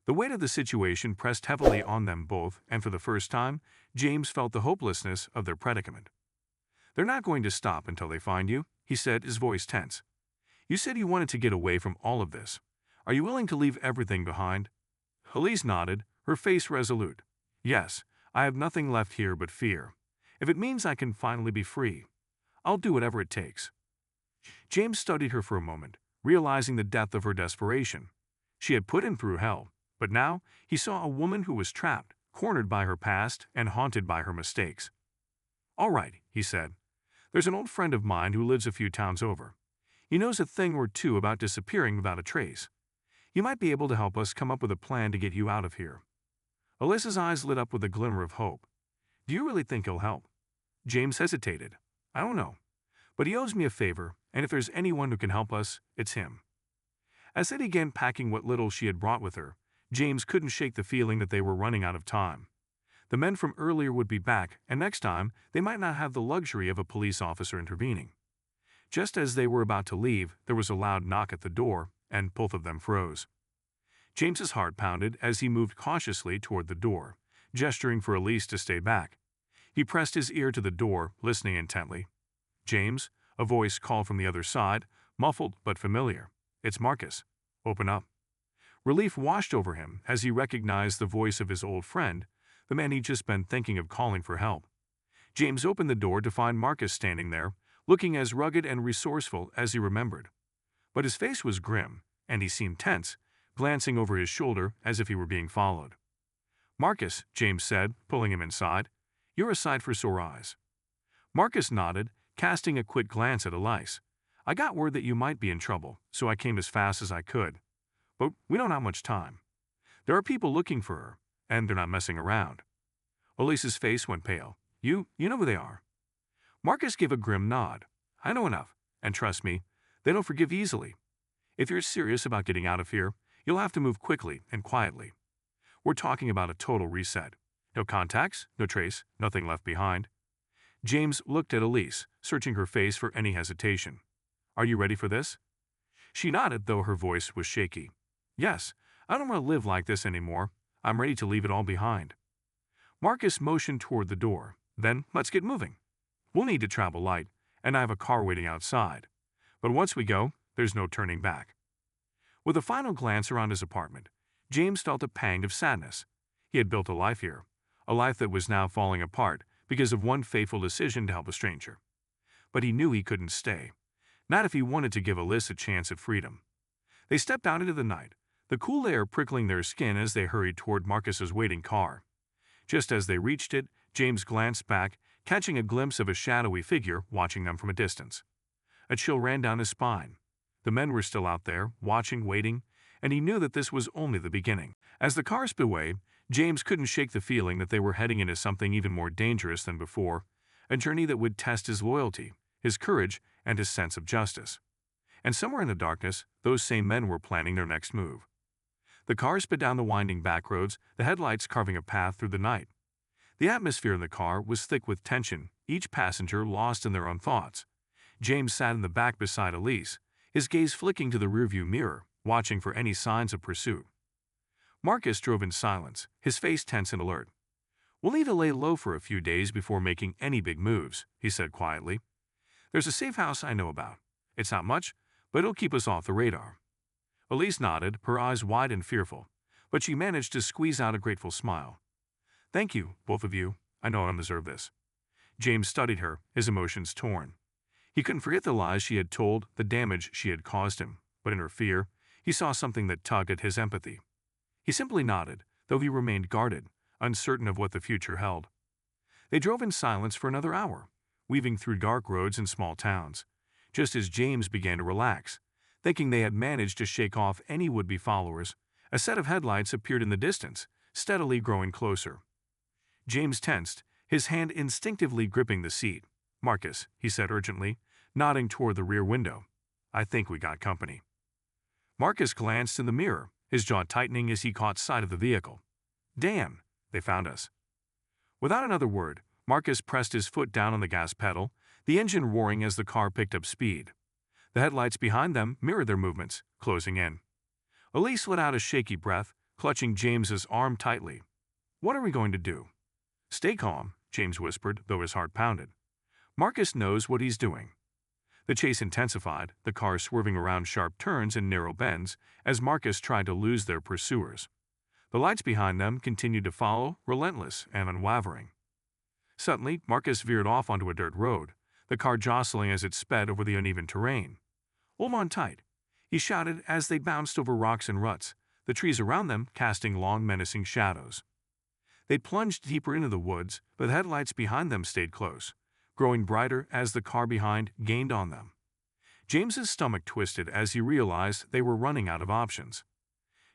The weight of the situation pressed heavily on them both, and for the first time, James felt the hopelessness of their predicament. "They're not going to stop until they find you," he said, his voice tense. "You said you wanted to get away from all of this. Are you willing to leave everything behind?" Elise nodded, her face resolute. "Yes, I have nothing left here but fear. If it means I can finally be free, I'll do whatever it takes." James studied her for a moment, realizing the depth of her desperation. She had put him through hell, but now he saw a woman who was trapped, cornered by her past and haunted by her mistakes. "All right," he said. "There's an old friend of mine who lives a few towns over. He knows a thing or two about disappearing without a trace. You might be able to help us come up with a plan to get you out of here." Alyssa's eyes lit up with a glimmer of hope. "Do you really think he'll help?" James hesitated. "I don't know. But he owes me a favor, and if there's anyone who can help us, it's him." As they began packing what little she had brought with her, James couldn't shake the feeling that they were running out of time. The men from earlier would be back, and next time, they might not have the luxury of a police officer intervening. Just as they were about to leave, there was a loud knock at the door, and both of them froze. James's heart pounded as he moved cautiously toward the door, gesturing for Elise to stay back. He pressed his ear to the door, listening intently. "James," a voice called from the other side, muffled but familiar. "It's Marcus. Open up." Relief washed over him as he recognized the voice of his old friend, the man he'd just been thinking of calling for help. James opened the door to find Marcus standing there, looking as rugged and resourceful as he remembered. But his face was grim, and he seemed tense, glancing over his shoulder as if he were being followed. "Marcus," James said, pulling him inside, "you're a sight for sore eyes." Marcus nodded, casting a quick glance at Elise. "I got word that you might be in trouble, so I came as fast as I could. But we don't have much time. There are people looking for her, and they're not messing around." Elise's face went pale. You know who they are." Marcus gave a grim nod. I know enough, and trust me, they don't forgive easily. If you're serious about getting out of here, you'll have to move quickly and quietly. We're talking about a total reset. No contacts, no trace, nothing left behind. James looked at Elise, searching her face for any hesitation. Are you ready for this? She nodded, though her voice was shaky. Yes, I don't want to live like this anymore. I'm ready to leave it all behind. Marcus motioned toward the door. Then, let's get moving. We'll need to travel light, and I have a car waiting outside. But once we go, there's no turning back. With a final glance around his apartment, James felt a pang of sadness. He had built a life here, a life that was now falling apart because of one fateful decision to help a stranger. But he knew he couldn't stay, not if he wanted to give Elise a chance at freedom. They stepped out into the night, the cool air prickling their skin as they hurried toward Marcus's waiting car. Just as they reached it, James glanced back, catching a glimpse of a shadowy figure watching them from a distance. A chill ran down his spine. The men were still out there, watching, waiting, and he knew that this was only the beginning. As the car sped away, James couldn't shake the feeling that they were heading into something even more dangerous than before, a journey that would test his loyalty, his courage, and his sense of justice. And somewhere in the darkness, those same men were planning their next move. The car sped down the winding back roads, the headlights carving a path through the night. The atmosphere in the car was thick with tension, each passenger lost in their own thoughts. James sat in the back beside Elise, his gaze flicking to the rearview mirror, watching for any signs of pursuit. Marcus drove in silence, his face tense and alert. We'll need to lay low for a few days before making any big moves, he said quietly. There's a safe house I know about. It's not much, but it'll keep us off the radar. Elise nodded, her eyes wide and fearful, but she managed to squeeze out a grateful smile. Thank you, both of you. I know I don't deserve this. James studied her, his emotions torn. He couldn't forget the lies she had told, the damage she had caused him, but in her fear, he saw something that tugged at his empathy. He simply nodded, though he remained guarded, uncertain of what the future held. They drove in silence for another hour, weaving through dark roads and small towns, just as James began to relax. Thinking they had managed to shake off any would-be followers, a set of headlights appeared in the distance, steadily growing closer. James tensed, his hand instinctively gripping the seat. Marcus, he said urgently, nodding toward the rear window. I think we got company. Marcus glanced in the mirror, his jaw tightening as he caught sight of the vehicle. Damn, they found us. Without another word, Marcus pressed his foot down on the gas pedal, the engine roaring as the car picked up speed. The headlights behind them mirrored their movements, closing in. Elise let out a shaky breath, clutching James's arm tightly. What are we going to do? Stay calm, James whispered, though his heart pounded. Marcus knows what he's doing. The chase intensified, the car swerving around sharp turns and narrow bends as Marcus tried to lose their pursuers. The lights behind them continued to follow, relentless and unwavering. Suddenly, Marcus veered off onto a dirt road, the car jostling as it sped over the uneven terrain. Hold on tight, he shouted as they bounced over rocks and ruts, the trees around them casting long, menacing shadows. They plunged deeper into the woods, but the headlights behind them stayed close, growing brighter as the car behind gained on them. James's stomach twisted as he realized they were running out of options.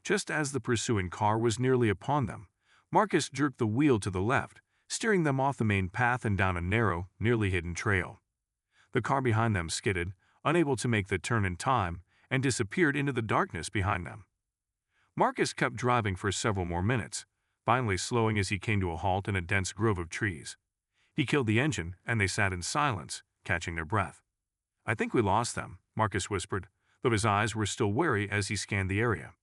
Just as the pursuing car was nearly upon them, Marcus jerked the wheel to the left, steering them off the main path and down a narrow, nearly hidden trail. The car behind them skidded, unable to make the turn in time, and disappeared into the darkness behind them. Marcus kept driving for several more minutes, finally slowing as he came to a halt in a dense grove of trees. He killed the engine, and they sat in silence, catching their breath. I think we lost them, Marcus whispered, though his eyes were still wary as he scanned the area.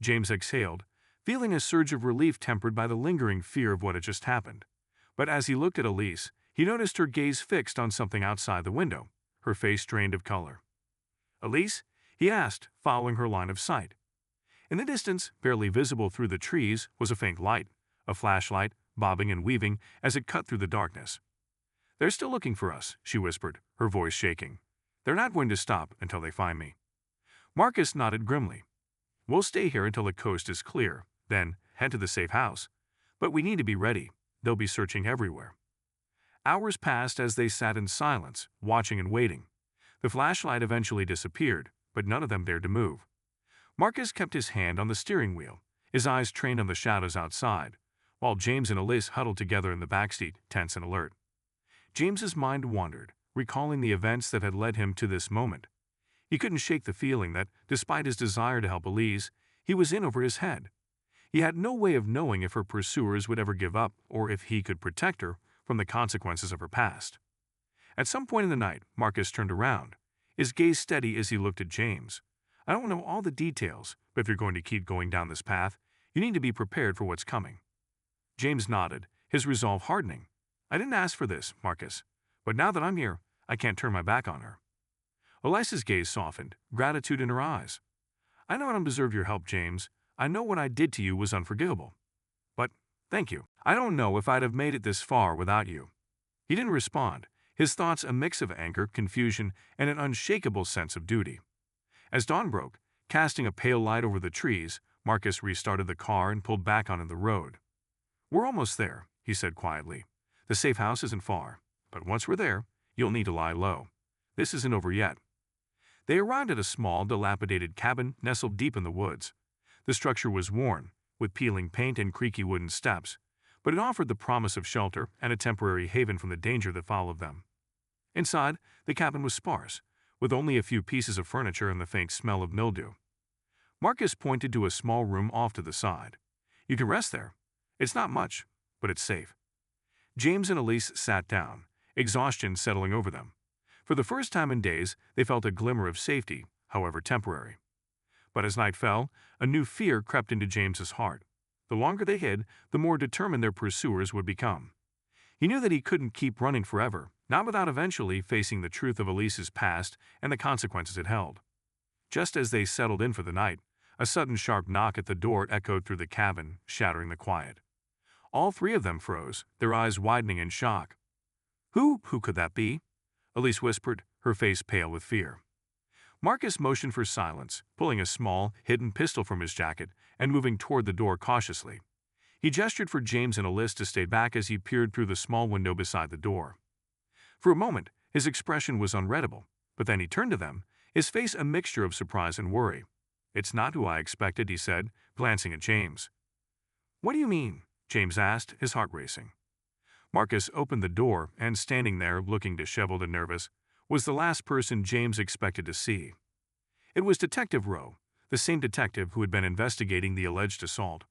James exhaled, feeling a surge of relief tempered by the lingering fear of what had just happened. But as he looked at Elise, he noticed her gaze fixed on something outside the window, her face drained of color. Elise? He asked, following her line of sight. In the distance, barely visible through the trees, was a faint light, a flashlight, bobbing and weaving as it cut through the darkness. They're still looking for us, she whispered, her voice shaking. They're not going to stop until they find me. Marcus nodded grimly. We'll stay here until the coast is clear, then head to the safe house. But we need to be ready. They'll be searching everywhere. Hours passed as they sat in silence, watching and waiting. The flashlight eventually disappeared, but none of them dared to move. Marcus kept his hand on the steering wheel, his eyes trained on the shadows outside, while James and Elise huddled together in the backseat, tense and alert. James's mind wandered, recalling the events that had led him to this moment. He couldn't shake the feeling that, despite his desire to help Elise, he was in over his head. He had no way of knowing if her pursuers would ever give up or if he could protect her from the consequences of her past. At some point in the night, Marcus turned around, his gaze steady as he looked at James. "I don't know all the details, but if you're going to keep going down this path, you need to be prepared for what's coming." James nodded, his resolve hardening. "I didn't ask for this, Marcus, but now that I'm here, I can't turn my back on her." Elisa's gaze softened, gratitude in her eyes. "I know I don't deserve your help, James. I know what I did to you was unforgivable. But, thank you. I don't know if I'd have made it this far without you." He didn't respond, his thoughts a mix of anger, confusion, and an unshakable sense of duty. As dawn broke, casting a pale light over the trees, Marcus restarted the car and pulled back onto the road. "We're almost there," he said quietly. "The safe house isn't far, but once we're there, you'll need to lie low. This isn't over yet." They arrived at a small, dilapidated cabin nestled deep in the woods. The structure was worn, with peeling paint and creaky wooden steps, but it offered the promise of shelter and a temporary haven from the danger that followed them. Inside, the cabin was sparse, with only a few pieces of furniture and the faint smell of mildew. Marcus pointed to a small room off to the side. "You can rest there. It's not much, but it's safe." James and Elise sat down, exhaustion settling over them. For the first time in days, they felt a glimmer of safety, however temporary. But as night fell, a new fear crept into James's heart. The longer they hid, the more determined their pursuers would become. He knew that he couldn't keep running forever, not without eventually facing the truth of Elise's past and the consequences it held. Just as they settled in for the night, a sudden sharp knock at the door echoed through the cabin, shattering the quiet. All three of them froze, their eyes widening in shock. Who could that be?" Elise whispered, her face pale with fear. Marcus motioned for silence, pulling a small, hidden pistol from his jacket and moving toward the door cautiously. He gestured for James and Elise to stay back as he peered through the small window beside the door. For a moment, his expression was unreadable, but then he turned to them, his face a mixture of surprise and worry. "It's not who I expected," he said, glancing at James. "What do you mean?" James asked, his heart racing. Marcus opened the door, and standing there, looking disheveled and nervous, was the last person James expected to see. It was Detective Rowe, the same detective who had been investigating the alleged assault.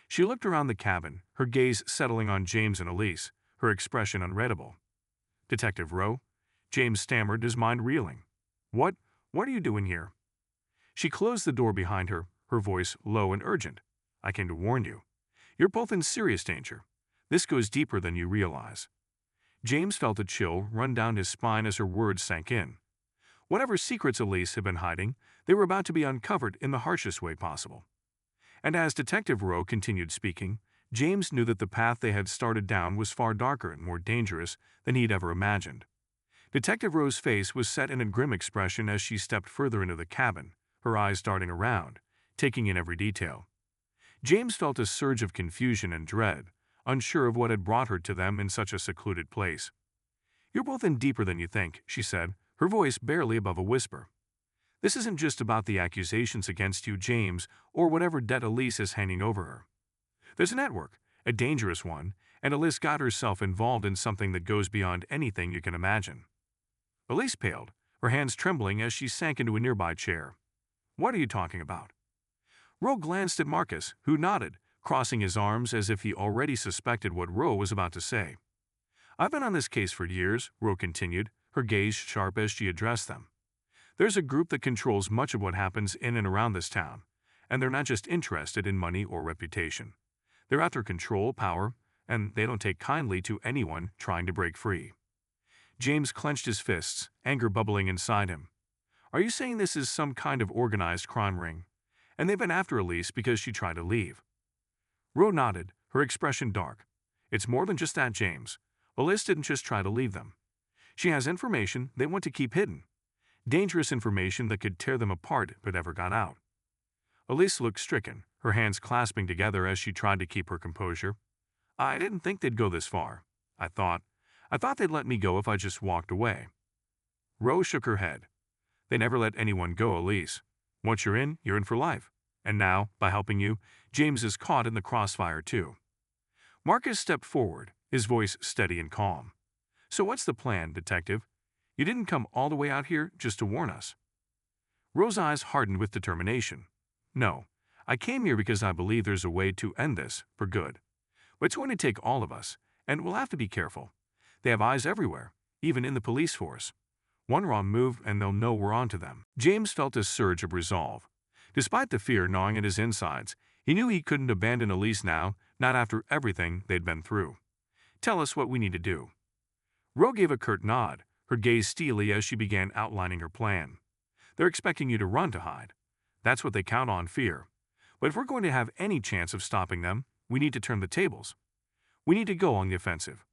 She looked around the cabin, her gaze settling on James and Elise, her expression unreadable. "Detective Rowe?" James stammered, his mind reeling. What are you doing here?" She closed the door behind her, her voice low and urgent. "I came to warn you. You're both in serious danger. This goes deeper than you realize." James felt a chill run down his spine as her words sank in. Whatever secrets Elise had been hiding, they were about to be uncovered in the harshest way possible. And as Detective Rowe continued speaking, James knew that the path they had started down was far darker and more dangerous than he'd ever imagined. Detective Rowe's face was set in a grim expression as she stepped further into the cabin, her eyes darting around, taking in every detail. James felt a surge of confusion and dread, unsure of what had brought her to them in such a secluded place. "You're both in deeper than you think," she said, her voice barely above a whisper. "This isn't just about the accusations against you, James, or whatever debt Elise is hanging over her. There's a network, a dangerous one, and Elise got herself involved in something that goes beyond anything you can imagine." Elise paled, her hands trembling as she sank into a nearby chair. "What are you talking about?" Rowe glanced at Marcus, who nodded, crossing his arms as if he already suspected what Rowe was about to say. "I've been on this case for years," Rowe continued, her gaze sharp as she addressed them. "There's a group that controls much of what happens in and around this town, and they're not just interested in money or reputation. They're after control, power, and they don't take kindly to anyone trying to break free." James clenched his fists, anger bubbling inside him. "Are you saying this is some kind of organized crime ring? And they've been after Elise because she tried to leave?" Rowe nodded, her expression dark. "It's more than just that, James. Elise didn't just try to leave them. She has information they want to keep hidden. Dangerous information that could tear them apart if it ever got out." Elise looked stricken, her hands clasping together as she tried to keep her composure. "I didn't think they'd go this far. I thought they'd let me go if I just walked away." Rowe shook her head. "They never let anyone go, Elise. Once you're in for life. And now, by helping you, James is caught in the crossfire too." Marcus stepped forward, his voice steady and calm. "So what's the plan, Detective? You didn't come all the way out here just to warn us." Rose's eyes hardened with determination. "No, I came here because I believe there's a way to end this for good. But it's going to take all of us, and we'll have to be careful. They have eyes everywhere, even in the police force. One wrong move and they'll know we're onto them." James felt a surge of resolve. Despite the fear gnawing at his insides, he knew he couldn't abandon Elise now, not after everything they'd been through. "Tell us what we need to do." Ro gave a curt nod, her gaze steely as she began outlining her plan. "They're expecting you to run to hide. That's what they count on, fear. But if we're going to have any chance of stopping them, we need to turn the tables. We need to go on the offensive."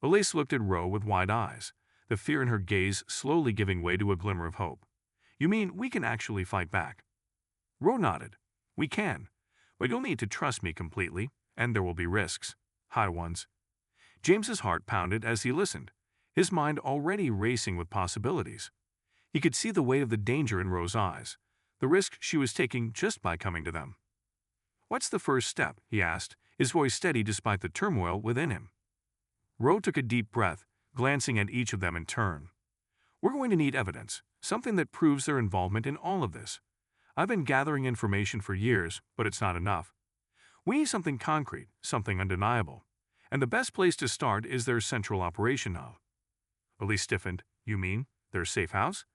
Elise looked at Ro with wide eyes, the fear in her gaze slowly giving way to a glimmer of hope. "You mean we can actually fight back?" Ro nodded. "We can, but you'll need to trust me completely, and there will be risks. High ones." James's heart pounded as he listened, his mind already racing with possibilities. He could see the weight of the danger in Ro's eyes, the risk she was taking just by coming to them. "What's the first step?" he asked, his voice steady despite the turmoil within him. Ro took a deep breath, glancing at each of them in turn. "We're going to need evidence, something that proves their involvement in all of this. I've been gathering information for years, but it's not enough. We need something concrete, something undeniable. And the best place to start is their central operation hub." Elise stiffened. "You mean their safe house?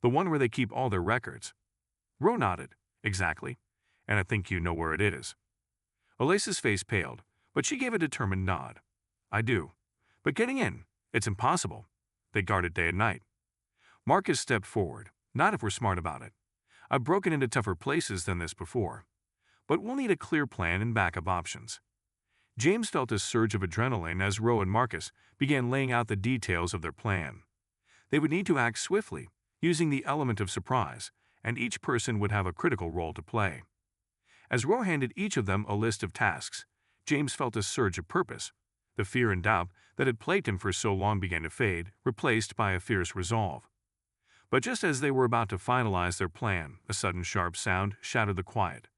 The one where they keep all their records?" Ro nodded. "Exactly. And I think you know where it is." Elise's face paled, but she gave a determined nod. "I do. But getting in, it's impossible. They guard it day and night." Marcus stepped forward. "Not if we're smart about it. I've broken into tougher places than this before. But we'll need a clear plan and backup options." James felt a surge of adrenaline as Ro and Marcus began laying out the details of their plan. They would need to act swiftly, using the element of surprise, and each person would have a critical role to play. As Ro handed each of them a list of tasks, James felt a surge of purpose. The fear and doubt that had plagued him for so long began to fade, replaced by a fierce resolve. But just as they were about to finalize their plan, a sudden sharp sound shattered the quiet.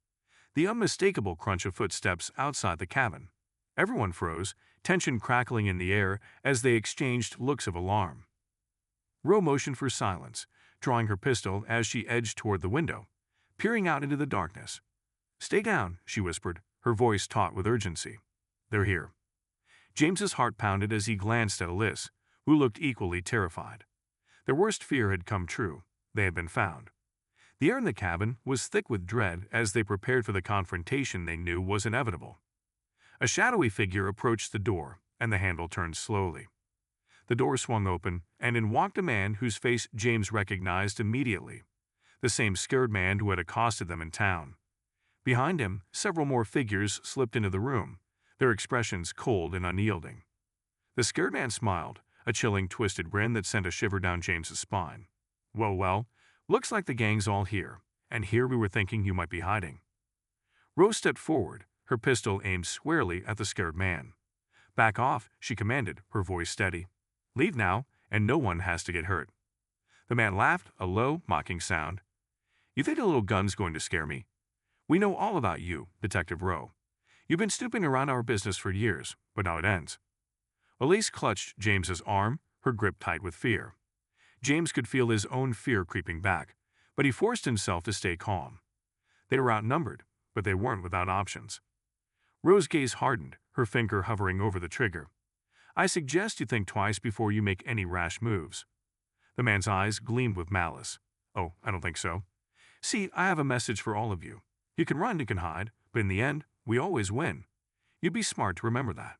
The unmistakable crunch of footsteps outside the cabin. Everyone froze, tension crackling in the air as they exchanged looks of alarm. Ro motioned for silence, drawing her pistol as she edged toward the window, peering out into the darkness. "Stay down," she whispered, her voice taut with urgency. "They're here." James's heart pounded as he glanced at Elise, who looked equally terrified. Their worst fear had come true. They had been found. The air in the cabin was thick with dread as they prepared for the confrontation they knew was inevitable. A shadowy figure approached the door, and the handle turned slowly. The door swung open, and in walked a man whose face James recognized immediately, the same scared man who had accosted them in town. Behind him, several more figures slipped into the room, their expressions cold and unyielding. The scared man smiled, a chilling, twisted grin that sent a shiver down James's spine. Well, looks like the gang's all here, and here we were thinking you might be hiding." Rose stepped forward, her pistol aimed squarely at the scared man. "Back off," she commanded, her voice steady. "Leave now, and no one has to get hurt." The man laughed, a low, mocking sound. "You think a little gun's going to scare me? We know all about you, Detective Rowe. You've been snooping around our business for years, but now it ends." Elise clutched James's arm, her grip tight with fear. James could feel his own fear creeping back, but he forced himself to stay calm. They were outnumbered, but they weren't without options. Rose's gaze hardened, her finger hovering over the trigger. "I suggest you think twice before you make any rash moves." The man's eyes gleamed with malice. "Oh, I don't think so. See, I have a message for all of you. You can run, you can hide, but in the end, we always win. You'd be smart to remember that."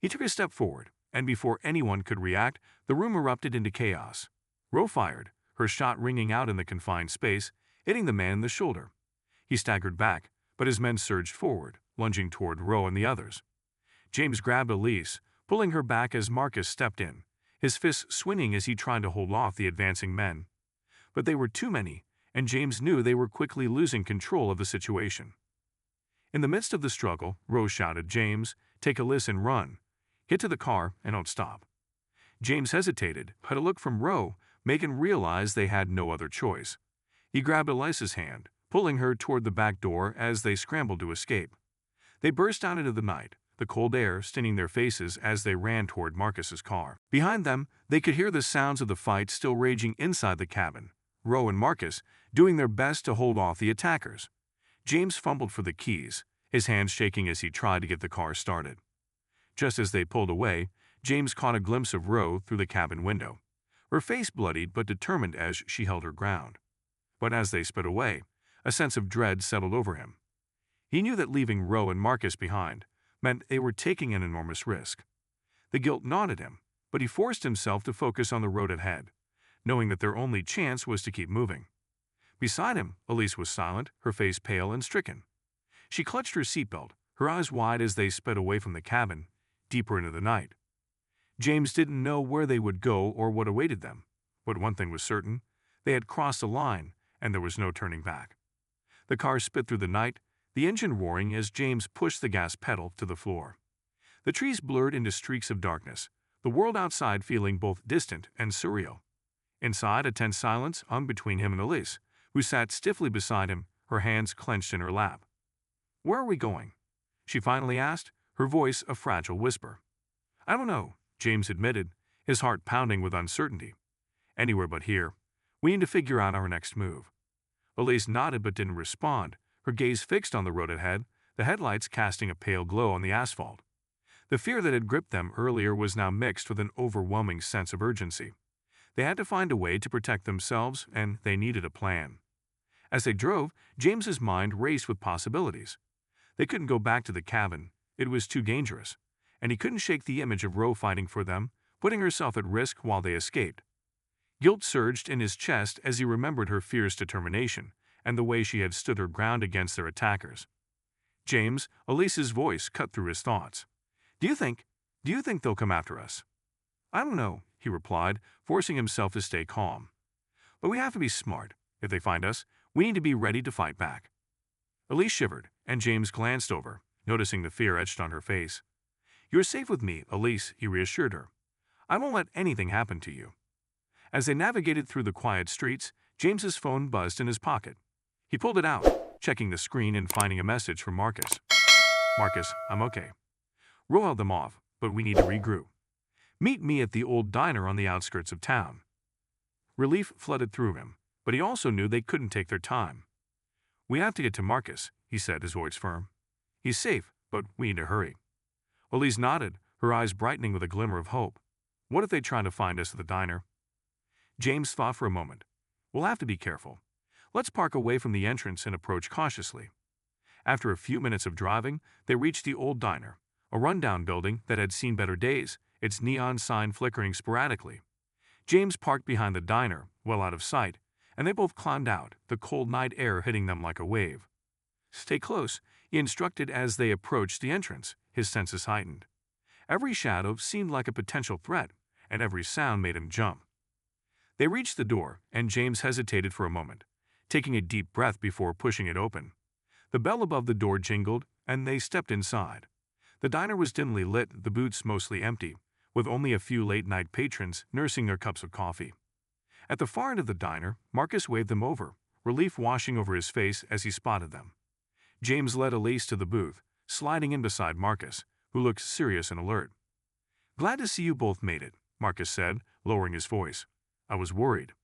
He took a step forward, and before anyone could react, the room erupted into chaos. Ro fired, her shot ringing out in the confined space, hitting the man in the shoulder. He staggered back, but his men surged forward, lunging toward Ro and the others. James grabbed Elise, pulling her back as Marcus stepped in, his fists swinging as he tried to hold off the advancing men. But they were too many, and James knew they were quickly losing control of the situation. In the midst of the struggle, Ro shouted, "James, take Elise and run. Get to the car and don't stop." James hesitated, but a look from Ro made him realize they had no other choice. He grabbed Elise's hand, pulling her toward the back door as they scrambled to escape. They burst out into the night, the cold air stinging their faces as they ran toward Marcus's car. Behind them, they could hear the sounds of the fight still raging inside the cabin, Roe and Marcus doing their best to hold off the attackers. James fumbled for the keys, his hands shaking as he tried to get the car started. Just as they pulled away, James caught a glimpse of Roe through the cabin window, her face bloodied but determined as she held her ground. But as they sped away, a sense of dread settled over him. He knew that leaving Roe and Marcus behind meant they were taking an enormous risk. The guilt gnawed at him, but he forced himself to focus on the road ahead, knowing that their only chance was to keep moving. Beside him, Elise was silent, her face pale and stricken. She clutched her seatbelt, her eyes wide as they sped away from the cabin, deeper into the night. James didn't know where they would go or what awaited them, but one thing was certain: they had crossed a line, and there was no turning back. The car sped through the night, the engine roaring as James pushed the gas pedal to the floor. The trees blurred into streaks of darkness, the world outside feeling both distant and surreal. Inside, a tense silence hung between him and Elise, who sat stiffly beside him, her hands clenched in her lap. "Where are we going?" she finally asked, her voice a fragile whisper. "I don't know," James admitted, his heart pounding with uncertainty. "Anywhere but here. We need to figure out our next move." Elise nodded but didn't respond, her gaze fixed on the road ahead, the headlights casting a pale glow on the asphalt. The fear that had gripped them earlier was now mixed with an overwhelming sense of urgency. They had to find a way to protect themselves, and they needed a plan. As they drove, James's mind raced with possibilities. They couldn't go back to the cabin, it was too dangerous, and he couldn't shake the image of Roe fighting for them, putting herself at risk while they escaped. Guilt surged in his chest as he remembered her fierce determination and the way she had stood her ground against their attackers. "James," Elise's voice cut through his thoughts. Do you think they'll come after us?" "I don't know," he replied, forcing himself to stay calm. "But we have to be smart. If they find us, we need to be ready to fight back." Elise shivered, and James glanced over, noticing the fear etched on her face. "You're safe with me, Elise," he reassured her. "I won't let anything happen to you." As they navigated through the quiet streets, James's phone buzzed in his pocket. He pulled it out, checking the screen and finding a message from Marcus. "Marcus, I'm okay. Roe held them off, but we need to regroup. Meet me at the old diner on the outskirts of town." Relief flooded through him, but he also knew they couldn't take their time. "We have to get to Marcus," he said, his voice firm. "He's safe, but we need to hurry." Elise nodded, her eyes brightening with a glimmer of hope. "What if they try to find us at the diner?" James thought for a moment. "We'll have to be careful. Let's park away from the entrance and approach cautiously." After a few minutes of driving, they reached the old diner, a rundown building that had seen better days, its neon sign flickering sporadically. James parked behind the diner, well out of sight, and they both climbed out, the cold night air hitting them like a wave. "Stay close," he instructed as they approached the entrance, his senses heightened. Every shadow seemed like a potential threat, and every sound made him jump. They reached the door, and James hesitated for a moment, taking a deep breath before pushing it open. The bell above the door jingled, and they stepped inside. The diner was dimly lit, the booths mostly empty, with only a few late-night patrons nursing their cups of coffee. At the far end of the diner, Marcus waved them over, relief washing over his face as he spotted them. James led Elise to the booth, sliding in beside Marcus, who looked serious and alert. "Glad to see you both made it," Marcus said, lowering his voice. "I was worried."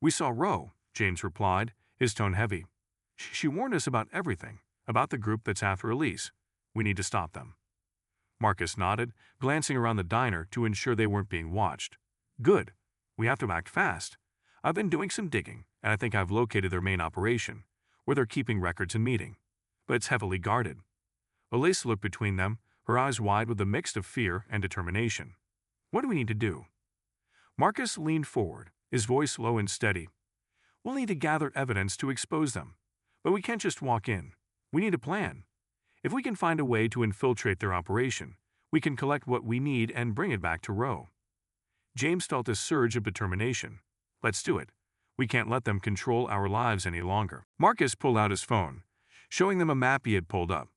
"We saw Roe," James replied, his tone heavy. "She warned us about everything, about the group that's after Elise. We need to stop them." Marcus nodded, glancing around the diner to ensure they weren't being watched. "Good. We have to act fast. I've been doing some digging, and I think I've located their main operation, where they're keeping records and meeting. But it's heavily guarded." Elise looked between them, her eyes wide with a mix of fear and determination. "What do we need to do?" Marcus leaned forward, his voice low and steady. "We'll need to gather evidence to expose them. But we can't just walk in. We need a plan. If we can find a way to infiltrate their operation, we can collect what we need and bring it back to Roe." James felt a surge of determination. "Let's do it. We can't let them control our lives any longer." Marcus pulled out his phone, showing them a map he had pulled up.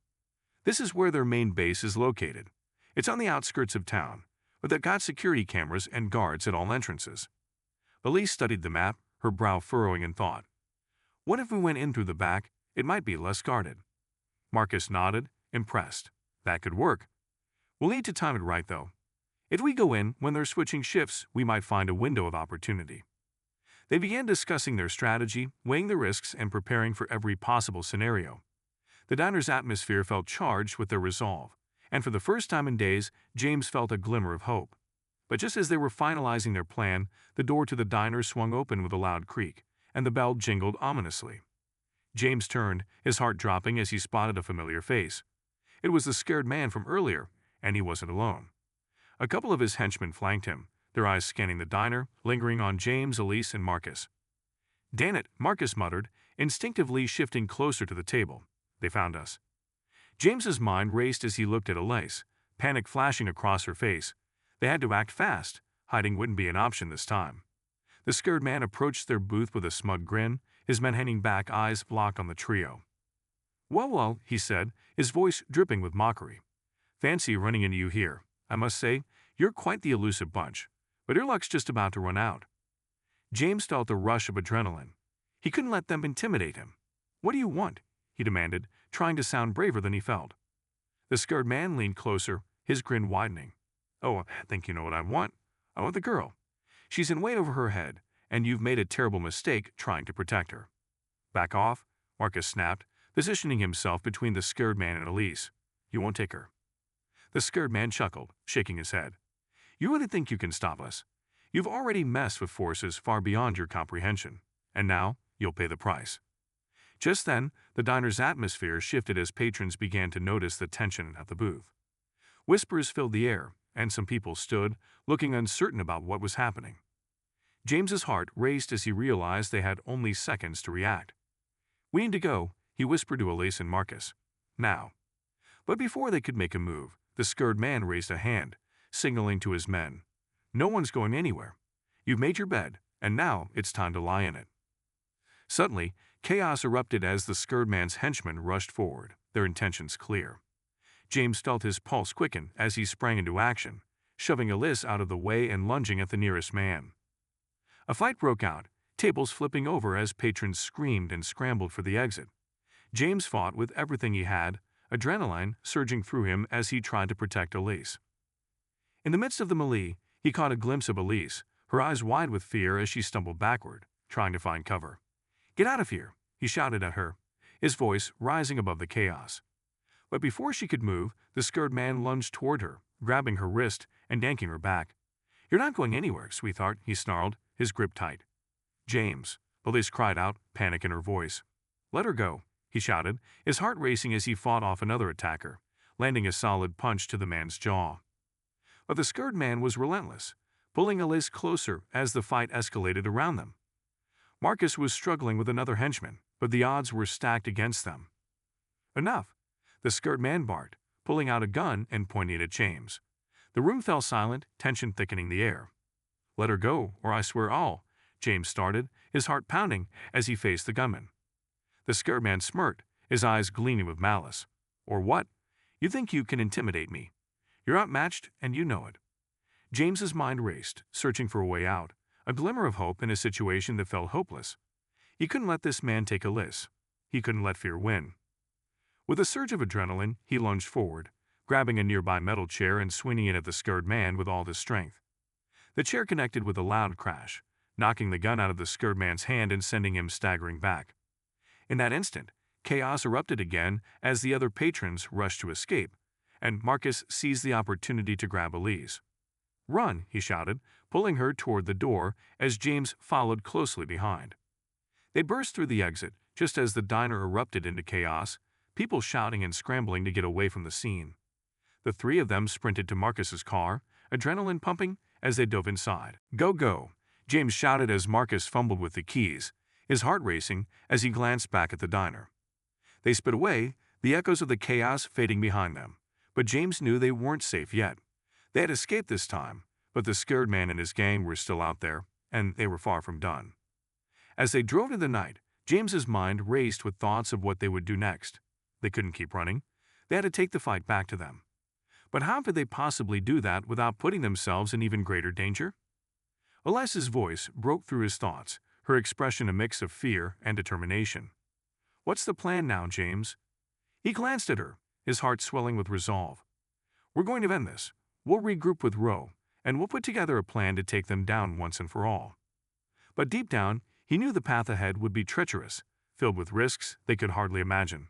"This is where their main base is located. It's on the outskirts of town, but they've got security cameras and guards at all entrances." Elise studied the map, her brow furrowing in thought. "What if we went in through the back? It might be less guarded." Marcus nodded, impressed. "That could work. We'll need to time it right, though. If we go in when they're switching shifts, we might find a window of opportunity. They began discussing their strategy, weighing the risks, and preparing for every possible scenario. The diner's atmosphere felt charged with their resolve, and for the first time in days, James felt a glimmer of hope. But just as they were finalizing their plan, the door to the diner swung open with a loud creak, and the bell jingled ominously. James turned, his heart dropping as he spotted a familiar face. It was the scared man from earlier, and he wasn't alone. A couple of his henchmen flanked him, their eyes scanning the diner, lingering on James, Elise, and Marcus. "Damn it," Marcus muttered, instinctively shifting closer to the table. "They found us." James's mind raced as he looked at Elise, panic flashing across her face. They had to act fast. Hiding wouldn't be an option this time. The scared man approached their booth with a smug grin, his men hanging back, eyes locked on the trio. Well, he said, his voice dripping with mockery. "Fancy running into you here. I must say, you're quite the elusive bunch, but your luck's just about to run out." James felt a rush of adrenaline. He couldn't let them intimidate him. "What do you want?" he demanded, trying to sound braver than he felt. The scared man leaned closer, his grin widening. "Oh, I think you know what I want. I want the girl. She's in way over her head, and you've made a terrible mistake trying to protect her." "Back off," Marcus snapped, positioning himself between the scared man and Elise. "You won't take her." The scared man chuckled, shaking his head. "You really think you can stop us? You've already messed with forces far beyond your comprehension, and now you'll pay the price." Just then, the diner's atmosphere shifted as patrons began to notice the tension at the booth. Whispers filled the air, and some people stood, looking uncertain about what was happening. James's heart raced as he realized they had only seconds to react. "We need to go," he whispered to Elise and Marcus. "Now." But before they could make a move, the scared man raised a hand, signaling to his men. "No one's going anywhere. You've made your bed, and now it's time to lie in it." Suddenly, chaos erupted as the scared man's henchmen rushed forward, their intentions clear. James felt his pulse quicken as he sprang into action, shoving Elise out of the way and lunging at the nearest man. A fight broke out, tables flipping over as patrons screamed and scrambled for the exit. James fought with everything he had, adrenaline surging through him as he tried to protect Elise. In the midst of the melee, he caught a glimpse of Elise, her eyes wide with fear as she stumbled backward, trying to find cover. "Get out of here," he shouted at her, his voice rising above the chaos. But before she could move, the scared man lunged toward her, grabbing her wrist and yanking her back. "You're not going anywhere, sweetheart," he snarled, his grip tight. "James," Elise cried out, panic in her voice. "Let her go," he shouted, his heart racing as he fought off another attacker, landing a solid punch to the man's jaw. But the scared man was relentless, pulling Elise closer as the fight escalated around them. Marcus was struggling with another henchman, but the odds were stacked against them. "Enough," the scared man barked, pulling out a gun and pointing at James. The room fell silent, tension thickening the air. "Let her go, or I swear I'll," James started, his heart pounding as he faced the gunman. The scared man smirked, his eyes gleaming with malice. "Or what? You think you can intimidate me? You're outmatched, and you know it." James's mind raced, searching for a way out, a glimmer of hope in a situation that felt hopeless. He couldn't let this man take Elise. He couldn't let fear win. With a surge of adrenaline, he lunged forward, grabbing a nearby metal chair and swinging it at the scared man with all his strength. The chair connected with a loud crash, knocking the gun out of the scared man's hand and sending him staggering back. In that instant, chaos erupted again as the other patrons rushed to escape, and Marcus seized the opportunity to grab Elise. "Run," he shouted, pulling her toward the door as James followed closely behind. They burst through the exit just as the diner erupted into chaos, people shouting and scrambling to get away from the scene. The three of them sprinted to Marcus's car, adrenaline pumping as they dove inside. "Go, go," James shouted as Marcus fumbled with the keys, his heart racing as he glanced back at the diner. They sped away, the echoes of the chaos fading behind them, but James knew they weren't safe yet. They had escaped this time, but the scared man and his gang were still out there, and they were far from done. As they drove into the night, James's mind raced with thoughts of what they would do next. They couldn't keep running. They had to take the fight back to them. But how could they possibly do that without putting themselves in even greater danger? Elisa's voice broke through his thoughts, her expression a mix of fear and determination. "What's the plan now, James?" He glanced at her, his heart swelling with resolve. We're going to end this. We'll regroup with Roe, and we'll put together a plan to take them down once and for all. But deep down, he knew the path ahead would be treacherous, filled with risks they could hardly imagine.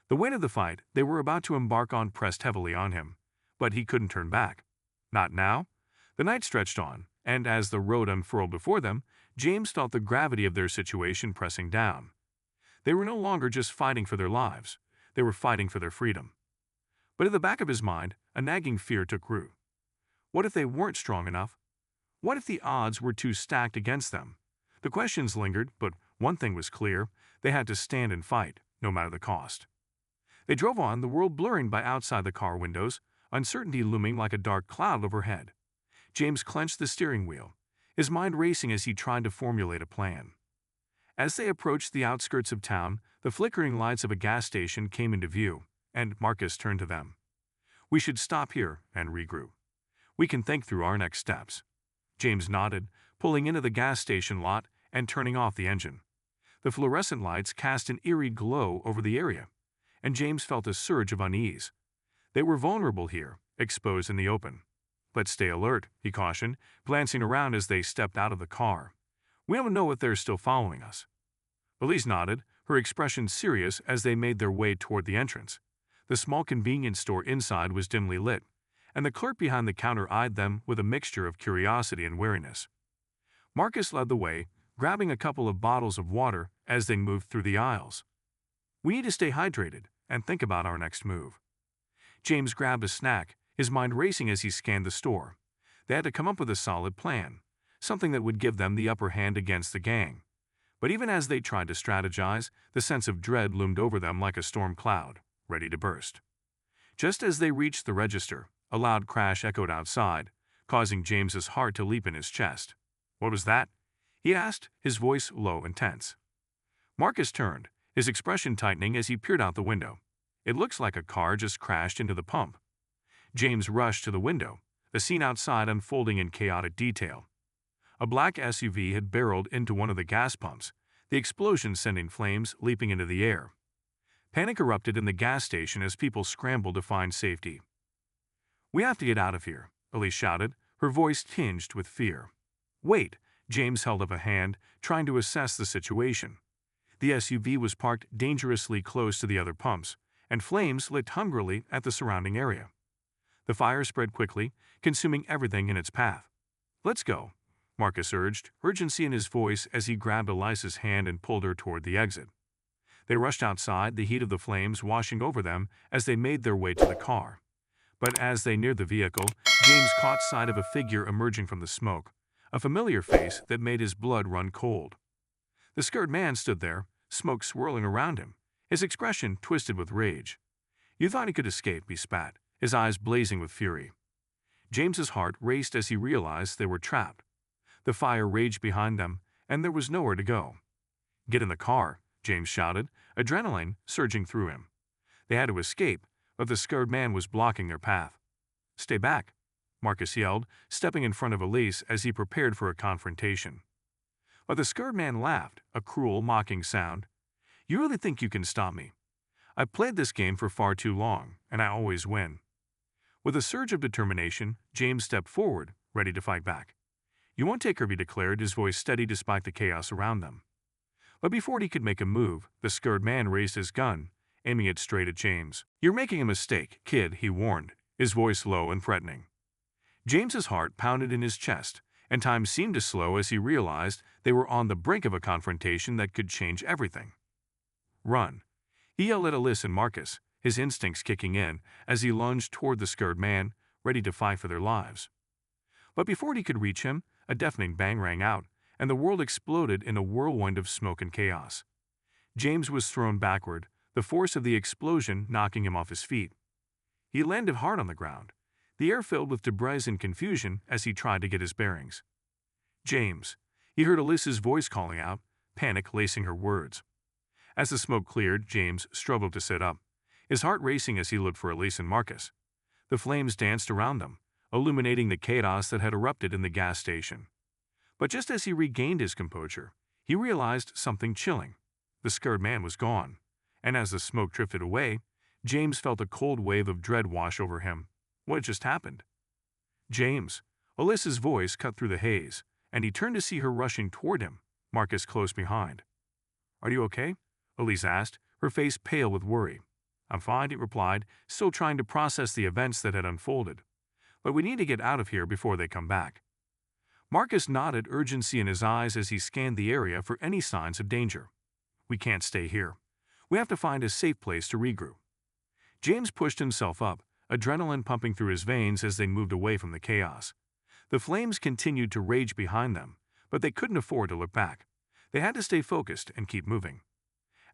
The weight of the fight they were about to embark on pressed heavily on him, but he couldn't turn back. Not now. The night stretched on, and as the road unfurled before them, James felt the gravity of their situation pressing down. They were no longer just fighting for their lives, they were fighting for their freedom. But in the back of his mind, a nagging fear took root. What if they weren't strong enough? What if the odds were too stacked against them? The questions lingered, but one thing was clear: they had to stand and fight, no matter the cost. They drove on, the world blurring by outside the car windows, uncertainty looming like a dark cloud overhead. James clenched the steering wheel, his mind racing as he tried to formulate a plan. As they approached the outskirts of town, the flickering lights of a gas station came into view, and Marcus turned to them. "We should stop here and regroup. We can think through our next steps." James nodded, pulling into the gas station lot and turning off the engine. The fluorescent lights cast an eerie glow over the area, and James felt a surge of unease. They were vulnerable here, exposed in the open. "Let's stay alert," he cautioned, glancing around as they stepped out of the car. "We don't know if they're still following us." Elise nodded, her expression serious as they made their way toward the entrance. The small convenience store inside was dimly lit, and the clerk behind the counter eyed them with a mixture of curiosity and wariness. Marcus led the way, grabbing a couple of bottles of water as they moved through the aisles. "We need to stay hydrated and think about our next move." James grabbed a snack, his mind racing as he scanned the store. They had to come up with a solid plan, something that would give them the upper hand against the gang. But even as they tried to strategize, the sense of dread loomed over them like a storm cloud, ready to burst. Just as they reached the register, a loud crash echoed outside, causing James's heart to leap in his chest. "What was that?" he asked, his voice low and tense. Marcus turned, his expression tightening as he peered out the window. "It looks like a car just crashed into the pump." James rushed to the window, the scene outside unfolding in chaotic detail. A black SUV had barreled into one of the gas pumps, the explosion sending flames leaping into the air. Panic erupted in the gas station as people scrambled to find safety. "We have to get out of here," Elise shouted, her voice tinged with fear. "Wait," James held up a hand, trying to assess the situation. The SUV was parked dangerously close to the other pumps, and flames licked hungrily at the surrounding area. The fire spread quickly, consuming everything in its path. "Let's go," Marcus urged, urgency in his voice as he grabbed Elisa's hand and pulled her toward the exit. They rushed outside, the heat of the flames washing over them as they made their way to the car. But as they neared the vehicle, James caught sight of a figure emerging from the smoke, a familiar face that made his blood run cold. The scared man stood there, smoke swirling around him, his expression twisted with rage. "You thought he could escape," he spat, his eyes blazing with fury. James's heart raced as he realized they were trapped. The fire raged behind them, and there was nowhere to go. "Get in the car," James shouted, adrenaline surging through him. They had to escape, but the scared man was blocking their path. "Stay back," Marcus yelled, stepping in front of Elise as he prepared for a confrontation. But the scared man laughed, a cruel, mocking sound. "You really think you can stop me? I've played this game for far too long, and I always win." With a surge of determination, James stepped forward, ready to fight back. "You won't take her," he declared, his voice steady despite the chaos around them. But before he could make a move, the scared man raised his gun, aiming it straight at James. "You're making a mistake, kid," he warned, his voice low and threatening. James's heart pounded in his chest, and time seemed to slow as he realized they were on the brink of a confrontation that could change everything. "Run," he yelled at Elise and Marcus, his instincts kicking in as he lunged toward the scared man, ready to fight for their lives. But before he could reach him, a deafening bang rang out, and the world exploded in a whirlwind of smoke and chaos. James was thrown backward, the force of the explosion knocking him off his feet. He landed hard on the ground, the air filled with debris and confusion as he tried to get his bearings. "James," he heard Elise's voice calling out, panic lacing her words. As the smoke cleared, James struggled to sit up, his heart racing as he looked for Elise and Marcus. The flames danced around them, illuminating the chaos that had erupted in the gas station. But just as he regained his composure, he realized something chilling. The scared man was gone, and as the smoke drifted away, James felt a cold wave of dread wash over him. What just happened? James. Alyssa's voice cut through the haze, and he turned to see her rushing toward him, Marcus close behind. Are you okay? Elise asked, her face pale with worry. I'm fine, he replied, still trying to process the events that had unfolded. But we need to get out of here before they come back. Marcus nodded, urgency in his eyes as he scanned the area for any signs of danger. We can't stay here. We have to find a safe place to regroup. James pushed himself up, adrenaline pumping through his veins as they moved away from the chaos. The flames continued to rage behind them, but they couldn't afford to look back. They had to stay focused and keep moving.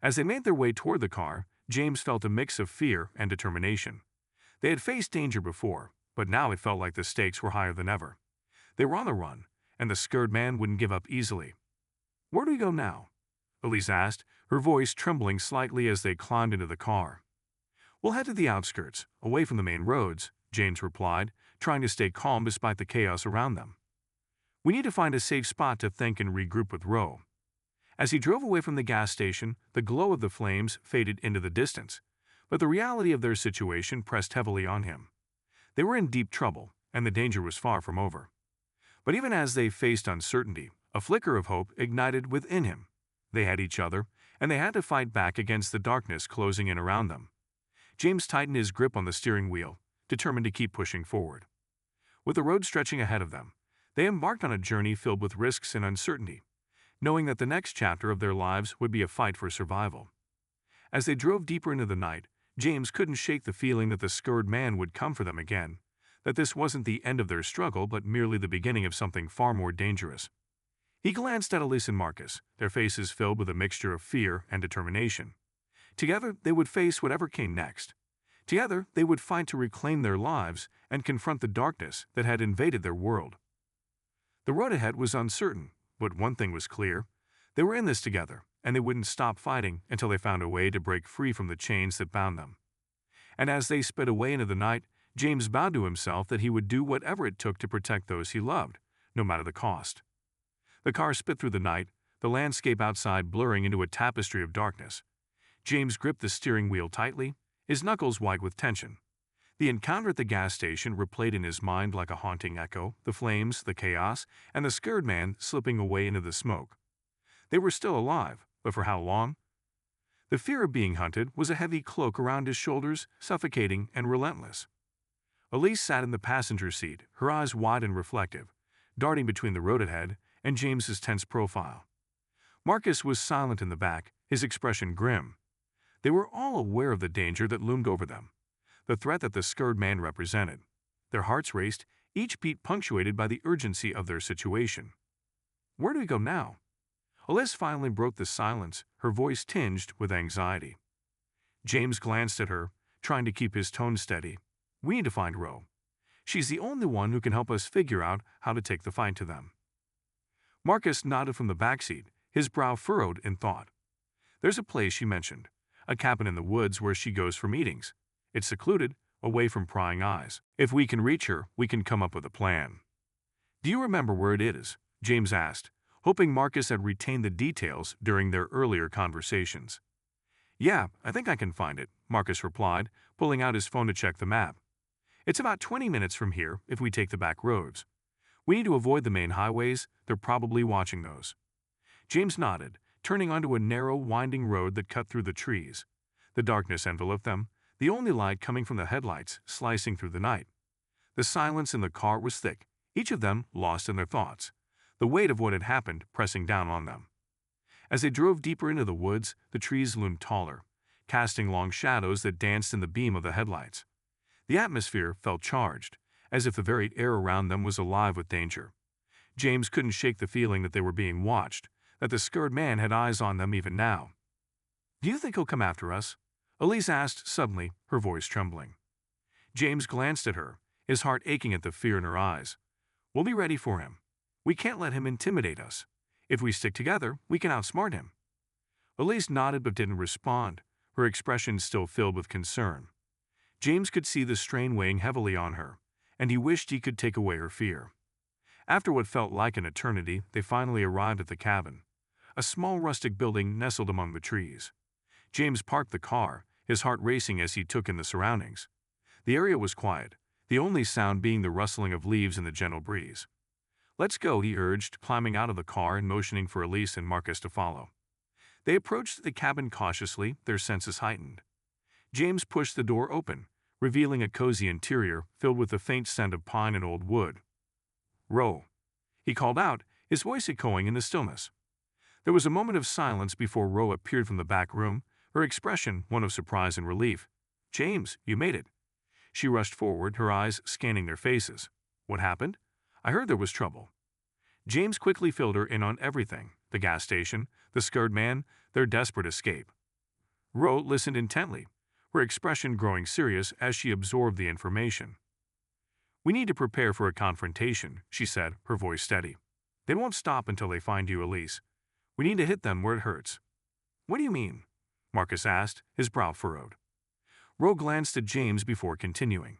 As they made their way toward the car, James felt a mix of fear and determination. They had faced danger before, but now it felt like the stakes were higher than ever. They were on the run, and the scared man wouldn't give up easily. Where do we go now? Elise asked, her voice trembling slightly as they climbed into the car. We'll head to the outskirts, away from the main roads, James replied, trying to stay calm despite the chaos around them. We need to find a safe spot to think and regroup with Ro. As he drove away from the gas station, the glow of the flames faded into the distance, but the reality of their situation pressed heavily on him. They were in deep trouble, and the danger was far from over. But even as they faced uncertainty, a flicker of hope ignited within him. They had each other, and they had to fight back against the darkness closing in around them. James tightened his grip on the steering wheel, determined to keep pushing forward. With the road stretching ahead of them, they embarked on a journey filled with risks and uncertainty, knowing that the next chapter of their lives would be a fight for survival. As they drove deeper into the night, James couldn't shake the feeling that the scared man would come for them again, that this wasn't the end of their struggle but merely the beginning of something far more dangerous. He glanced at Elise and Marcus, their faces filled with a mixture of fear and determination. Together, they would face whatever came next. Together, they would fight to reclaim their lives and confront the darkness that had invaded their world. The road ahead was uncertain, but one thing was clear. They were in this together, and they wouldn't stop fighting until they found a way to break free from the chains that bound them. And as they sped away into the night, James vowed to himself that he would do whatever it took to protect those he loved, no matter the cost. The car sped through the night, the landscape outside blurring into a tapestry of darkness. James gripped the steering wheel tightly, his knuckles white with tension. The encounter at the gas station replayed in his mind like a haunting echo, the flames, the chaos, and the scared man slipping away into the smoke. They were still alive, but for how long? The fear of being hunted was a heavy cloak around his shoulders, suffocating and relentless. Elise sat in the passenger seat, her eyes wide and reflective, darting between the road ahead and James's tense profile. Marcus was silent in the back, his expression grim. They were all aware of the danger that loomed over them, the threat that the scared man represented. Their hearts raced, each beat punctuated by the urgency of their situation. Where do we go now? Elise finally broke the silence, her voice tinged with anxiety. James glanced at her, trying to keep his tone steady. We need to find Ro. She's the only one who can help us figure out how to take the fight to them. Marcus nodded from the backseat, his brow furrowed in thought. There's a place she mentioned, a cabin in the woods where she goes for meetings. It's secluded, away from prying eyes. If we can reach her, we can come up with a plan. Do you remember where it is? James asked, hoping Marcus had retained the details during their earlier conversations. Yeah, I think I can find it, Marcus replied, pulling out his phone to check the map. It's about 20 minutes from here if we take the back roads. We need to avoid the main highways, they're probably watching those. James nodded, turning onto a narrow, winding road that cut through the trees. The darkness enveloped them, the only light coming from the headlights slicing through the night. The silence in the car was thick, each of them lost in their thoughts, the weight of what had happened pressing down on them. As they drove deeper into the woods, the trees loomed taller, casting long shadows that danced in the beam of the headlights. The atmosphere felt charged, as if the very air around them was alive with danger. James couldn't shake the feeling that they were being watched, that the scared man had eyes on them even now. Do you think he'll come after us? Elise asked suddenly, her voice trembling. James glanced at her, his heart aching at the fear in her eyes. We'll be ready for him. We can't let him intimidate us. If we stick together, we can outsmart him. Elise nodded but didn't respond, her expression still filled with concern. James could see the strain weighing heavily on her, and he wished he could take away her fear. After what felt like an eternity, they finally arrived at the cabin, a small rustic building nestled among the trees. James parked the car, his heart racing as he took in the surroundings. The area was quiet, the only sound being the rustling of leaves in the gentle breeze. "Let's go," he urged, climbing out of the car and motioning for Elise and Marcus to follow. They approached the cabin cautiously, their senses heightened. James pushed the door open, revealing a cozy interior filled with the faint scent of pine and old wood. "Ro," he called out, his voice echoing in the stillness. There was a moment of silence before Ro appeared from the back room, her expression one of surprise and relief. "James, you made it." She rushed forward, her eyes scanning their faces. "What happened? I heard there was trouble." James quickly filled her in on everything: the gas station, the scared man, their desperate escape. Ro listened intently, her expression growing serious as she absorbed the information. "We need to prepare for a confrontation," she said, her voice steady. "They won't stop until they find you, Elise. We need to hit them where it hurts." "What do you mean?" Marcus asked, his brow furrowed. Ro glanced at James before continuing.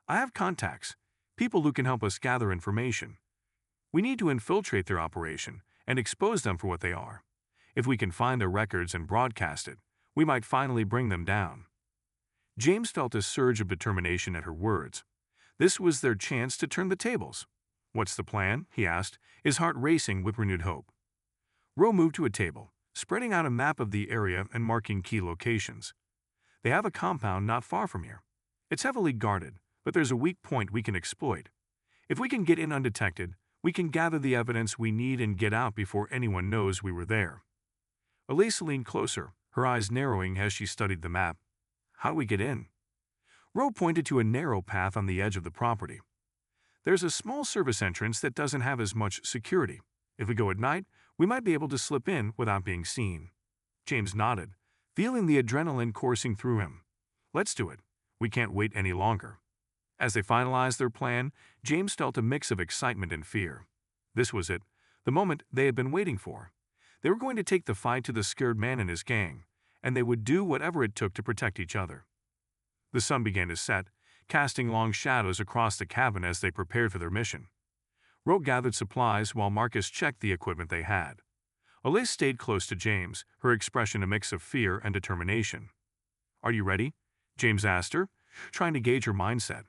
"I have contacts, people who can help us gather information. We need to infiltrate their operation and expose them for what they are. If we can find their records and broadcast it, we might finally bring them down." James felt a surge of determination at her words. This was their chance to turn the tables. "What's the plan?" he asked, his heart racing with renewed hope. Ro moved to a table, spreading out a map of the area and marking key locations. "They have a compound not far from here. It's heavily guarded, but there's a weak point we can exploit. If we can get in undetected, we can gather the evidence we need and get out before anyone knows we were there." Elise leaned closer, her eyes narrowing as she studied the map. "How do we get in?" Ro pointed to a narrow path on the edge of the property. "There's a small service entrance that doesn't have as much security. If we go at night, we might be able to slip in without being seen." James nodded, feeling the adrenaline coursing through him. "Let's do it. We can't wait any longer." As they finalized their plan, James felt a mix of excitement and fear. This was it, the moment they had been waiting for. They were going to take the fight to the scared man and his gang, and they would do whatever it took to protect each other. The sun began to set, casting long shadows across the cabin as they prepared for their mission. Ro gathered supplies while Marcus checked the equipment they had. Elise stayed close to James, her expression a mix of fear and determination. "Are you ready?" James asked her, trying to gauge her mindset.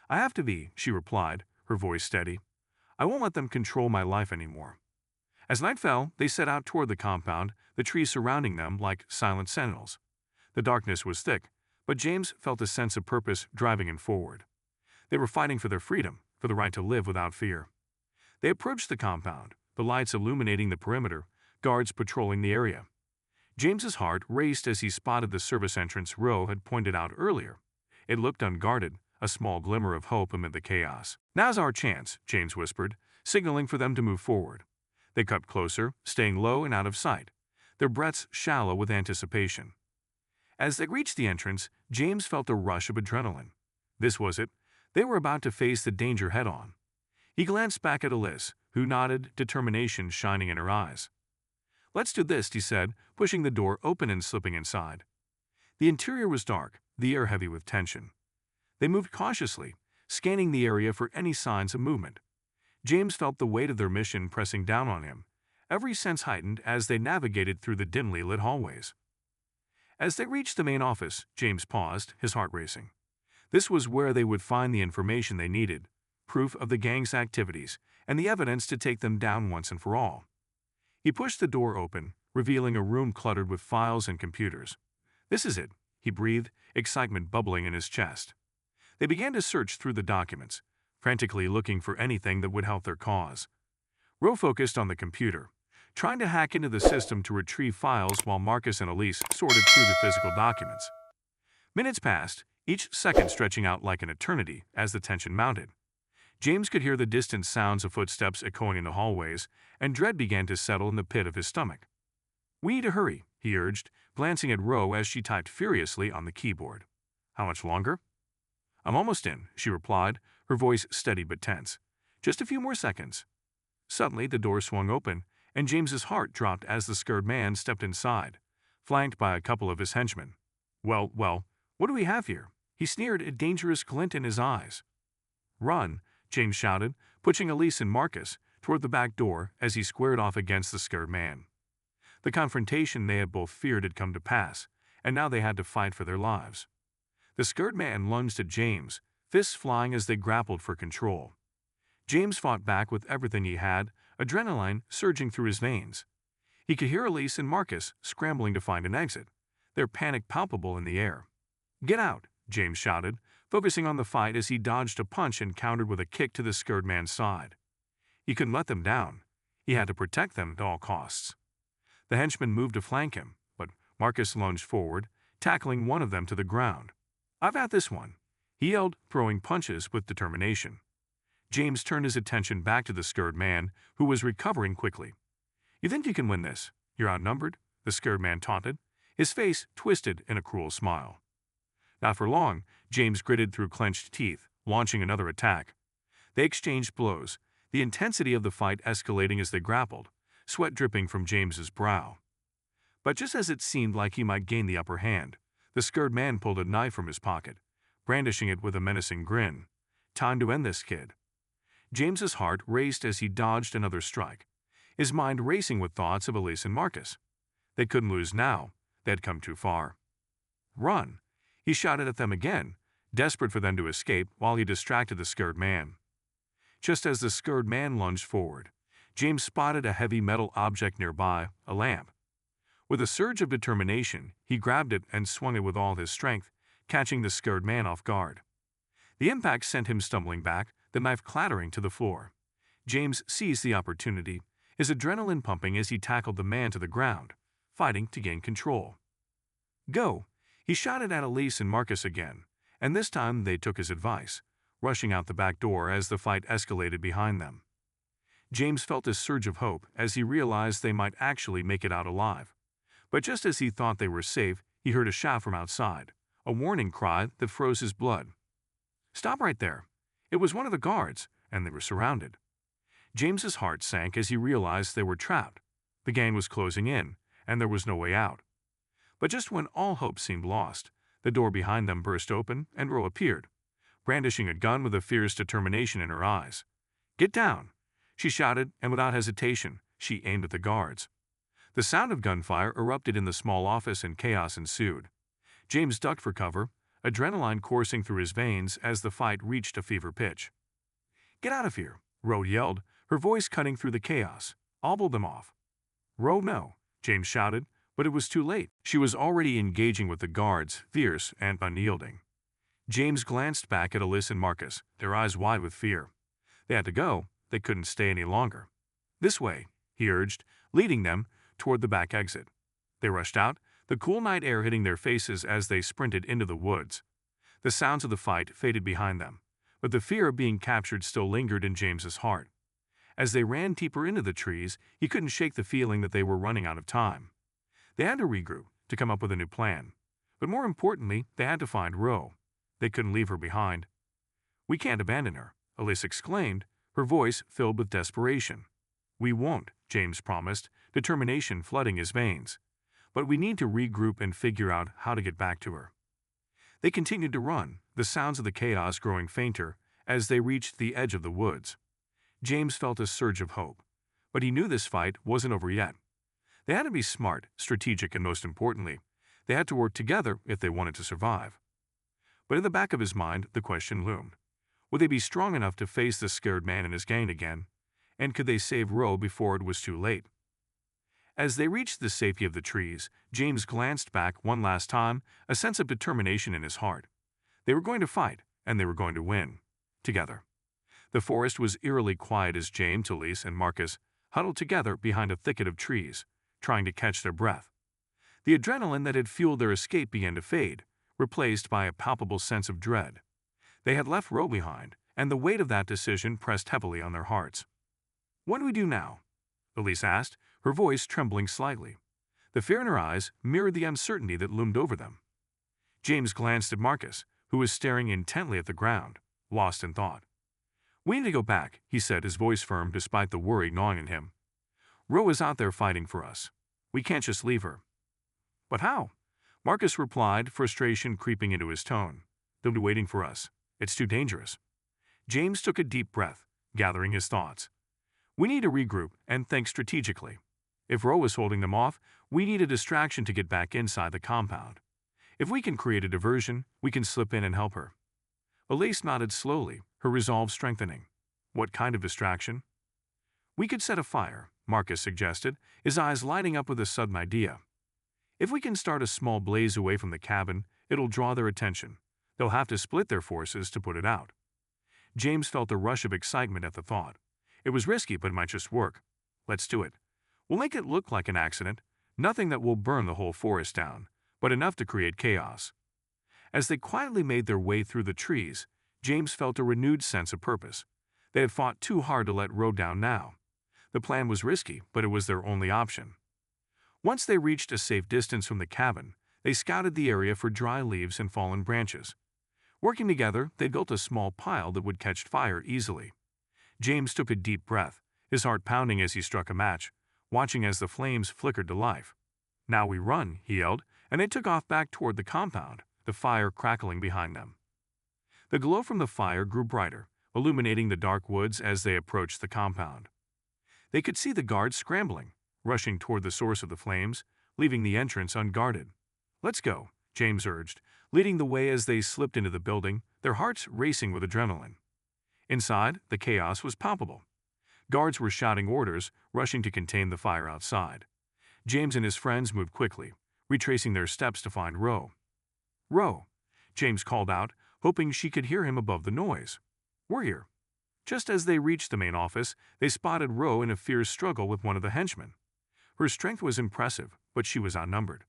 "I have to be," she replied, her voice steady. "I won't let them control my life anymore." As night fell, they set out toward the compound, the trees surrounding them like silent sentinels. The darkness was thick, but James felt a sense of purpose driving him forward. They were fighting for their freedom, for the right to live without fear. They approached the compound, the lights illuminating the perimeter, guards patrolling the area. James's heart raced as he spotted the service entrance Ro had pointed out earlier. It looked unguarded, a small glimmer of hope amid the chaos. "Now's our chance," James whispered, signaling for them to move forward. They cut closer, staying low and out of sight, their breaths shallow with anticipation. As they reached the entrance, James felt a rush of adrenaline. This was it. They were about to face the danger head-on. He glanced back at Elise, who nodded, determination shining in her eyes. "Let's do this," he said, pushing the door open and slipping inside. The interior was dark, the air heavy with tension. They moved cautiously, scanning the area for any signs of movement. James felt the weight of their mission pressing down on him, every sense heightened as they navigated through the dimly lit hallways. As they reached the main office, James paused, his heart racing. This was where they would find the information they needed, proof of the gang's activities, and the evidence to take them down once and for all. He pushed the door open, revealing a room cluttered with files and computers. "This is it," he breathed, excitement bubbling in his chest. They began to search through the documents, frantically looking for anything that would help their cause. Ro focused on the computer, trying to hack into the system to retrieve files while Marcus and Elise sorted through the physical documents. Minutes passed, each second stretching out like an eternity as the tension mounted. James could hear the distant sounds of footsteps echoing in the hallways, and dread began to settle in the pit of his stomach. "We need to hurry," he urged, glancing at Ro as she typed furiously on the keyboard. "How much longer?" "I'm almost in," she replied, her voice steady but tense. "Just a few more seconds." Suddenly, the door swung open, and James's heart dropped as the scared man stepped inside, flanked by a couple of his henchmen. Well, what do we have here?" He sneered, a dangerous glint in his eyes. "Run," James shouted, pushing Elise and Marcus toward the back door as he squared off against the scared man. The confrontation they had both feared had come to pass, and now they had to fight for their lives. The scared man lunged at James, fists flying as they grappled for control. James fought back with everything he had, adrenaline surging through his veins. He could hear Elise and Marcus scrambling to find an exit, their panic palpable in the air. "Get out," James shouted, focusing on the fight as he dodged a punch and countered with a kick to the scared man's side. He couldn't let them down. He had to protect them at all costs. The henchman moved to flank him, but Marcus lunged forward, tackling one of them to the ground. "I've had this one," he yelled, throwing punches with determination. James turned his attention back to the scared man, who was recovering quickly. "You think you can win this? You're outnumbered," the scared man taunted, his face twisted in a cruel smile. Not for long, James gritted through clenched teeth, launching another attack. They exchanged blows, the intensity of the fight escalating as they grappled, sweat dripping from James's brow. But just as it seemed like he might gain the upper hand, the scared man pulled a knife from his pocket, brandishing it with a menacing grin. Time to end this, kid. James's heart raced as he dodged another strike, his mind racing with thoughts of Elise and Marcus. They couldn't lose now. They had come too far. "Run!" He shouted at them again, desperate for them to escape while he distracted the scared man. Just as the scared man lunged forward, James spotted a heavy metal object nearby, a lamp. With a surge of determination, he grabbed it and swung it with all his strength, catching the scared man off guard. The impact sent him stumbling back, the knife clattering to the floor. James seized the opportunity, his adrenaline pumping as he tackled the man to the ground, fighting to gain control. "Go!" He shouted at Elise and Marcus again, and this time they took his advice, rushing out the back door as the fight escalated behind them. James felt a surge of hope as he realized they might actually make it out alive. But just as he thought they were safe, he heard a shout from outside, a warning cry that froze his blood. "Stop right there!" It was one of the guards, and they were surrounded. James's heart sank as he realized they were trapped. The gang was closing in, and there was no way out. But just when all hope seemed lost, the door behind them burst open and Ro appeared, brandishing a gun with a fierce determination in her eyes. "Get down!" she shouted, and without hesitation, she aimed at the guards. The sound of gunfire erupted in the small office and chaos ensued. James ducked for cover, adrenaline coursing through his veins as the fight reached a fever pitch. "Get out of here!" Ro yelled, her voice cutting through the chaos. "I'll pull them off." "Ro, no," James shouted, but it was too late. She was already engaging with the guards, fierce and unyielding. James glanced back at Elise and Marcus, their eyes wide with fear. They had to go. They couldn't stay any longer. "This way," he urged, leading them toward the back exit. They rushed out, the cool night air hitting their faces as they sprinted into the woods. The sounds of the fight faded behind them, but the fear of being captured still lingered in James's heart. As they ran deeper into the trees, he couldn't shake the feeling that they were running out of time. They had to regroup, to come up with a new plan. But more importantly, they had to find Ro. They couldn't leave her behind. "We can't abandon her," Elise exclaimed, her voice filled with desperation. "We won't," James promised, determination flooding his veins. "But we need to regroup and figure out how to get back to her." They continued to run, the sounds of the chaos growing fainter as they reached the edge of the woods. James felt a surge of hope, but he knew this fight wasn't over yet. They had to be smart, strategic, and most importantly, they had to work together if they wanted to survive. But in the back of his mind, the question loomed. Would they be strong enough to face the scared man and his gang again? And could they save Ro before it was too late? As they reached the safety of the trees, James glanced back one last time, a sense of determination in his heart. They were going to fight, and they were going to win. Together. The forest was eerily quiet as James, Elise, and Marcus huddled together behind a thicket of trees, trying to catch their breath. The adrenaline that had fueled their escape began to fade, replaced by a palpable sense of dread. They had left Ro behind, and the weight of that decision pressed heavily on their hearts. "What do we do now?" Elise asked, her voice trembling slightly. The fear in her eyes mirrored the uncertainty that loomed over them. James glanced at Marcus, who was staring intently at the ground, lost in thought. "We need to go back," he said, his voice firm despite the worry gnawing in him. "Ro is out there fighting for us. We can't just leave her." "But how?" Marcus replied, frustration creeping into his tone. "They'll be waiting for us. It's too dangerous." James took a deep breath, gathering his thoughts. "We need to regroup and think strategically. If Ro is holding them off, we need a distraction to get back inside the compound. If we can create a diversion, we can slip in and help her." Elise nodded slowly, her resolve strengthening. What kind of distraction? We could set a fire, Marcus suggested, his eyes lighting up with a sudden idea. If we can start a small blaze away from the cabin, it'll draw their attention. They'll have to split their forces to put it out. James felt a rush of excitement at the thought. It was risky, but it might just work. Let's do it. We'll make it look like an accident, nothing that will burn the whole forest down, but enough to create chaos. As they quietly made their way through the trees, James felt a renewed sense of purpose. They had fought too hard to let Roe down now. The plan was risky, but it was their only option. Once they reached a safe distance from the cabin, they scouted the area for dry leaves and fallen branches. Working together, they built a small pile that would catch fire easily. James took a deep breath, his heart pounding as he struck a match, watching as the flames flickered to life. "Now we run," he yelled, and they took off back toward the compound, the fire crackling behind them. The glow from the fire grew brighter, illuminating the dark woods as they approached the compound. They could see the guards scrambling, rushing toward the source of the flames, leaving the entrance unguarded. "Let's go," James urged, leading the way as they slipped into the building, their hearts racing with adrenaline. Inside, the chaos was palpable. Guards were shouting orders, rushing to contain the fire outside. James and his friends moved quickly, retracing their steps to find Roe. "Roe," James called out, hoping she could hear him above the noise. "We're here." Just as they reached the main office, they spotted Roe in a fierce struggle with one of the henchmen. Her strength was impressive, but she was outnumbered.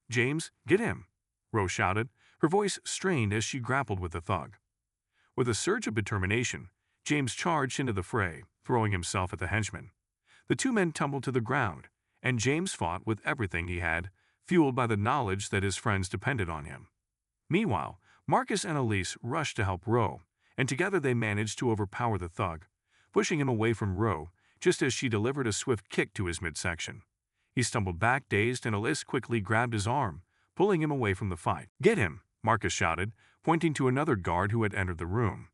"James, get him," Roe shouted, her voice strained as she grappled with the thug. With a surge of determination, James charged into the fray, throwing himself at the henchman. The two men tumbled to the ground, and James fought with everything he had, fueled by the knowledge that his friends depended on him. Meanwhile, Marcus and Elise rushed to help Roe, and together they managed to overpower the thug, pushing him away from Roe just as she delivered a swift kick to his midsection. He stumbled back dazed, and Elise quickly grabbed his arm, pulling him away from the fight. "Get him," Marcus shouted, pointing to another guard who had entered the room.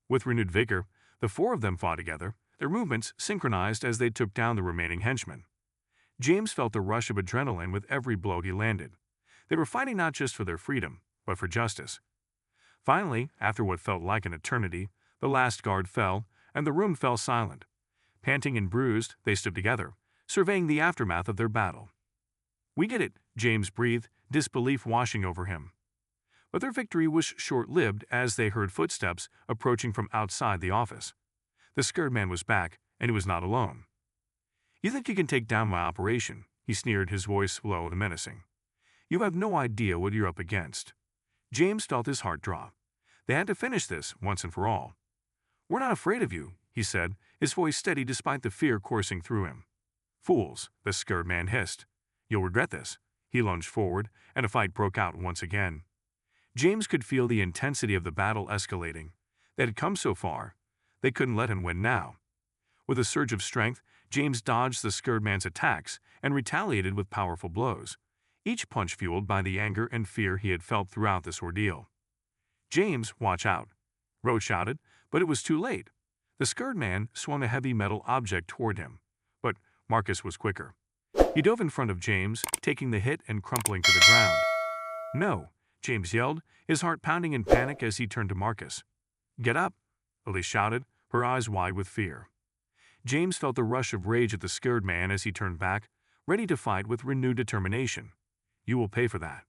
With renewed vigor, the four of them fought together, their movements synchronized as they took down the remaining henchmen. James felt a rush of adrenaline with every blow he landed. They were fighting not just for their freedom, but for justice. Finally, after what felt like an eternity, the last guard fell, and the room fell silent. Panting and bruised, they stood together, surveying the aftermath of their battle. "We did it," James breathed, disbelief washing over him. But their victory was short-lived as they heard footsteps approaching from outside the office. The scared man was back, and he was not alone. "You think you can take down my operation?" he sneered, his voice low and menacing. "You have no idea what you're up against." James felt his heart drop. They had to finish this once and for all. "We're not afraid of you," he said, his voice steady despite the fear coursing through him. "Fools," the scared man hissed. "You'll regret this." He lunged forward, and a fight broke out once again. James could feel the intensity of the battle escalating. They had come so far. They couldn't let him win now. With a surge of strength, James dodged the scared man's attacks and retaliated with powerful blows, each punch fueled by the anger and fear he had felt throughout this ordeal. "James, watch out," Roe shouted, but it was too late. The scared man swung a heavy metal object toward him, but Marcus was quicker. He dove in front of James, taking the hit and crumpling to the ground. "No," James yelled, his heart pounding in panic as he turned to Marcus. "Get up," Elise shouted, her eyes wide with fear. James felt a rush of rage at the scared man as he turned back, ready to fight with renewed determination. "You will pay for that."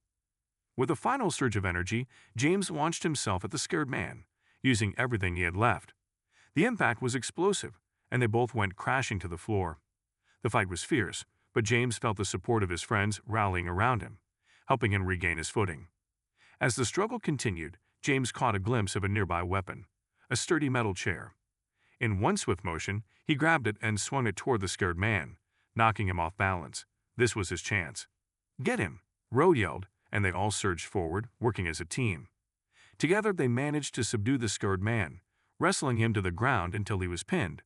With a final surge of energy, James launched himself at the scared man, using everything he had left. The impact was explosive, and they both went crashing to the floor. The fight was fierce, but James felt the support of his friends rallying around him, helping him regain his footing. As the struggle continued, James caught a glimpse of a nearby weapon, a sturdy metal chair. In one swift motion, he grabbed it and swung it toward the scared man, knocking him off balance. This was his chance. "Get him!" Roe yelled, and they all surged forward, working as a team. Together they managed to subdue the scared man, wrestling him to the ground until he was pinned.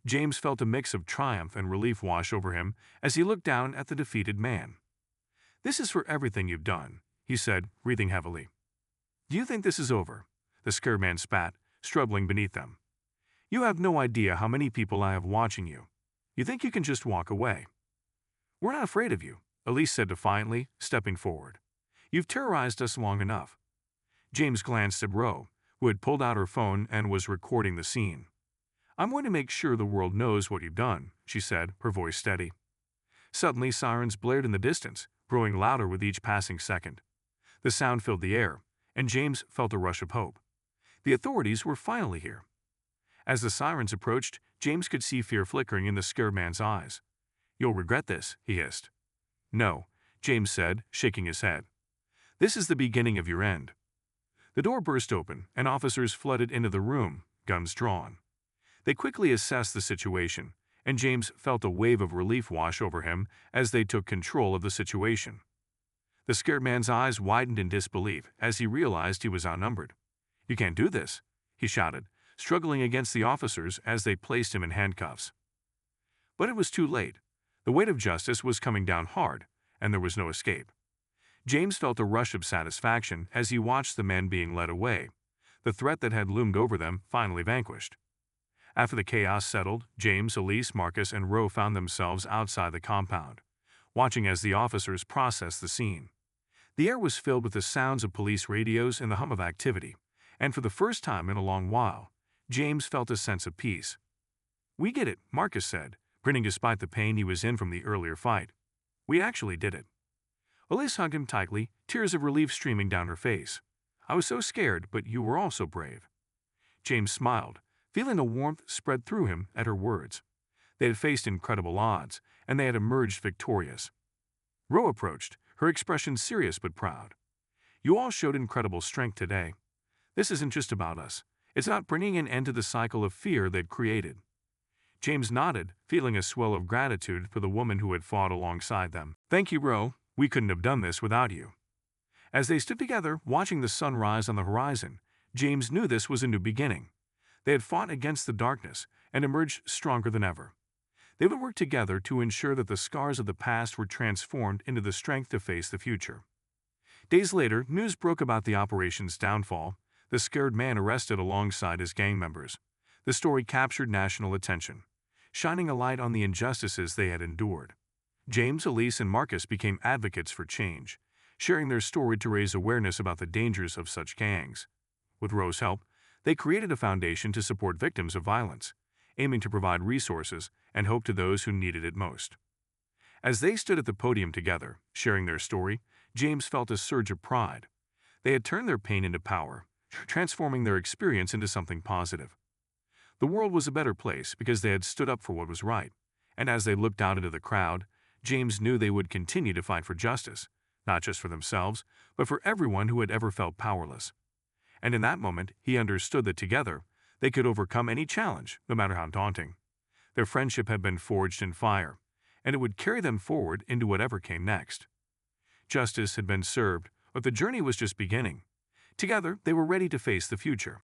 James felt a mix of triumph and relief wash over him as he looked down at the defeated man. "This is for everything you've done," he said, breathing heavily. "Do you think this is over?" The scared man spat, struggling beneath them. "You have no idea how many people I have watching you. You think you can just walk away?" "We're not afraid of you," Elise said defiantly, stepping forward. "You've terrorized us long enough." James glanced at Roe, who had pulled out her phone and was recording the scene. "I'm going to make sure the world knows what you've done," she said, her voice steady. Suddenly, sirens blared in the distance, growing louder with each passing second. The sound filled the air, and James felt a rush of hope. The authorities were finally here. As the sirens approached, James could see fear flickering in the scared man's eyes. "You'll regret this," he hissed. "No," James said, shaking his head. "This is the beginning of your end." The door burst open, and officers flooded into the room, guns drawn. They quickly assessed the situation, and James felt a wave of relief wash over him as they took control of the situation. The scared man's eyes widened in disbelief as he realized he was outnumbered. "You can't do this," he shouted, struggling against the officers as they placed him in handcuffs. But it was too late. The weight of justice was coming down hard, and there was no escape. James felt a rush of satisfaction as he watched the men being led away, the threat that had loomed over them finally vanquished. After the chaos settled, James, Elise, Marcus, and Roe found themselves outside the compound, watching as the officers processed the scene. The air was filled with the sounds of police radios and the hum of activity, and for the first time in a long while, James felt a sense of peace. "We get it," Marcus said, grinning despite the pain he was in from the earlier fight. "We actually did it." Elise hugged him tightly, tears of relief streaming down her face. "I was so scared, but you were all so brave." James smiled, feeling a warmth spread through him at her words. They had faced incredible odds, and they had emerged victorious. Roe approached, her expression serious but proud. "You all showed incredible strength today. This isn't just about us. It's about bringing an end to the cycle of fear they'd created." James nodded, feeling a swell of gratitude for the woman who had fought alongside them. "Thank you, Roe. We couldn't have done this without you." As they stood together, watching the sun rise on the horizon, James knew this was a new beginning. They had fought against the darkness and emerged stronger than ever. They would work together to ensure that the scars of the past were transformed into the strength to face the future. Days later, news broke about the operation's downfall, the scared man arrested alongside his gang members. The story captured national attention, shining a light on the injustices they had endured. James, Elise, and Marcus became advocates for change, sharing their story to raise awareness about the dangers of such gangs. With Roe's help, they created a foundation to support victims of violence, aiming to provide resources and hope to those who needed it most. As they stood at the podium together, sharing their story, James felt a surge of pride. They had turned their pain into power, transforming their experience into something positive. The world was a better place because they had stood up for what was right, and as they looked out into the crowd, James knew they would continue to fight for justice, not just for themselves, but for everyone who had ever felt powerless. And in that moment, he understood that together, they could overcome any challenge, no matter how daunting. Their friendship had been forged in fire, and it would carry them forward into whatever came next. Justice had been served, but the journey was just beginning. Together, they were ready to face the future.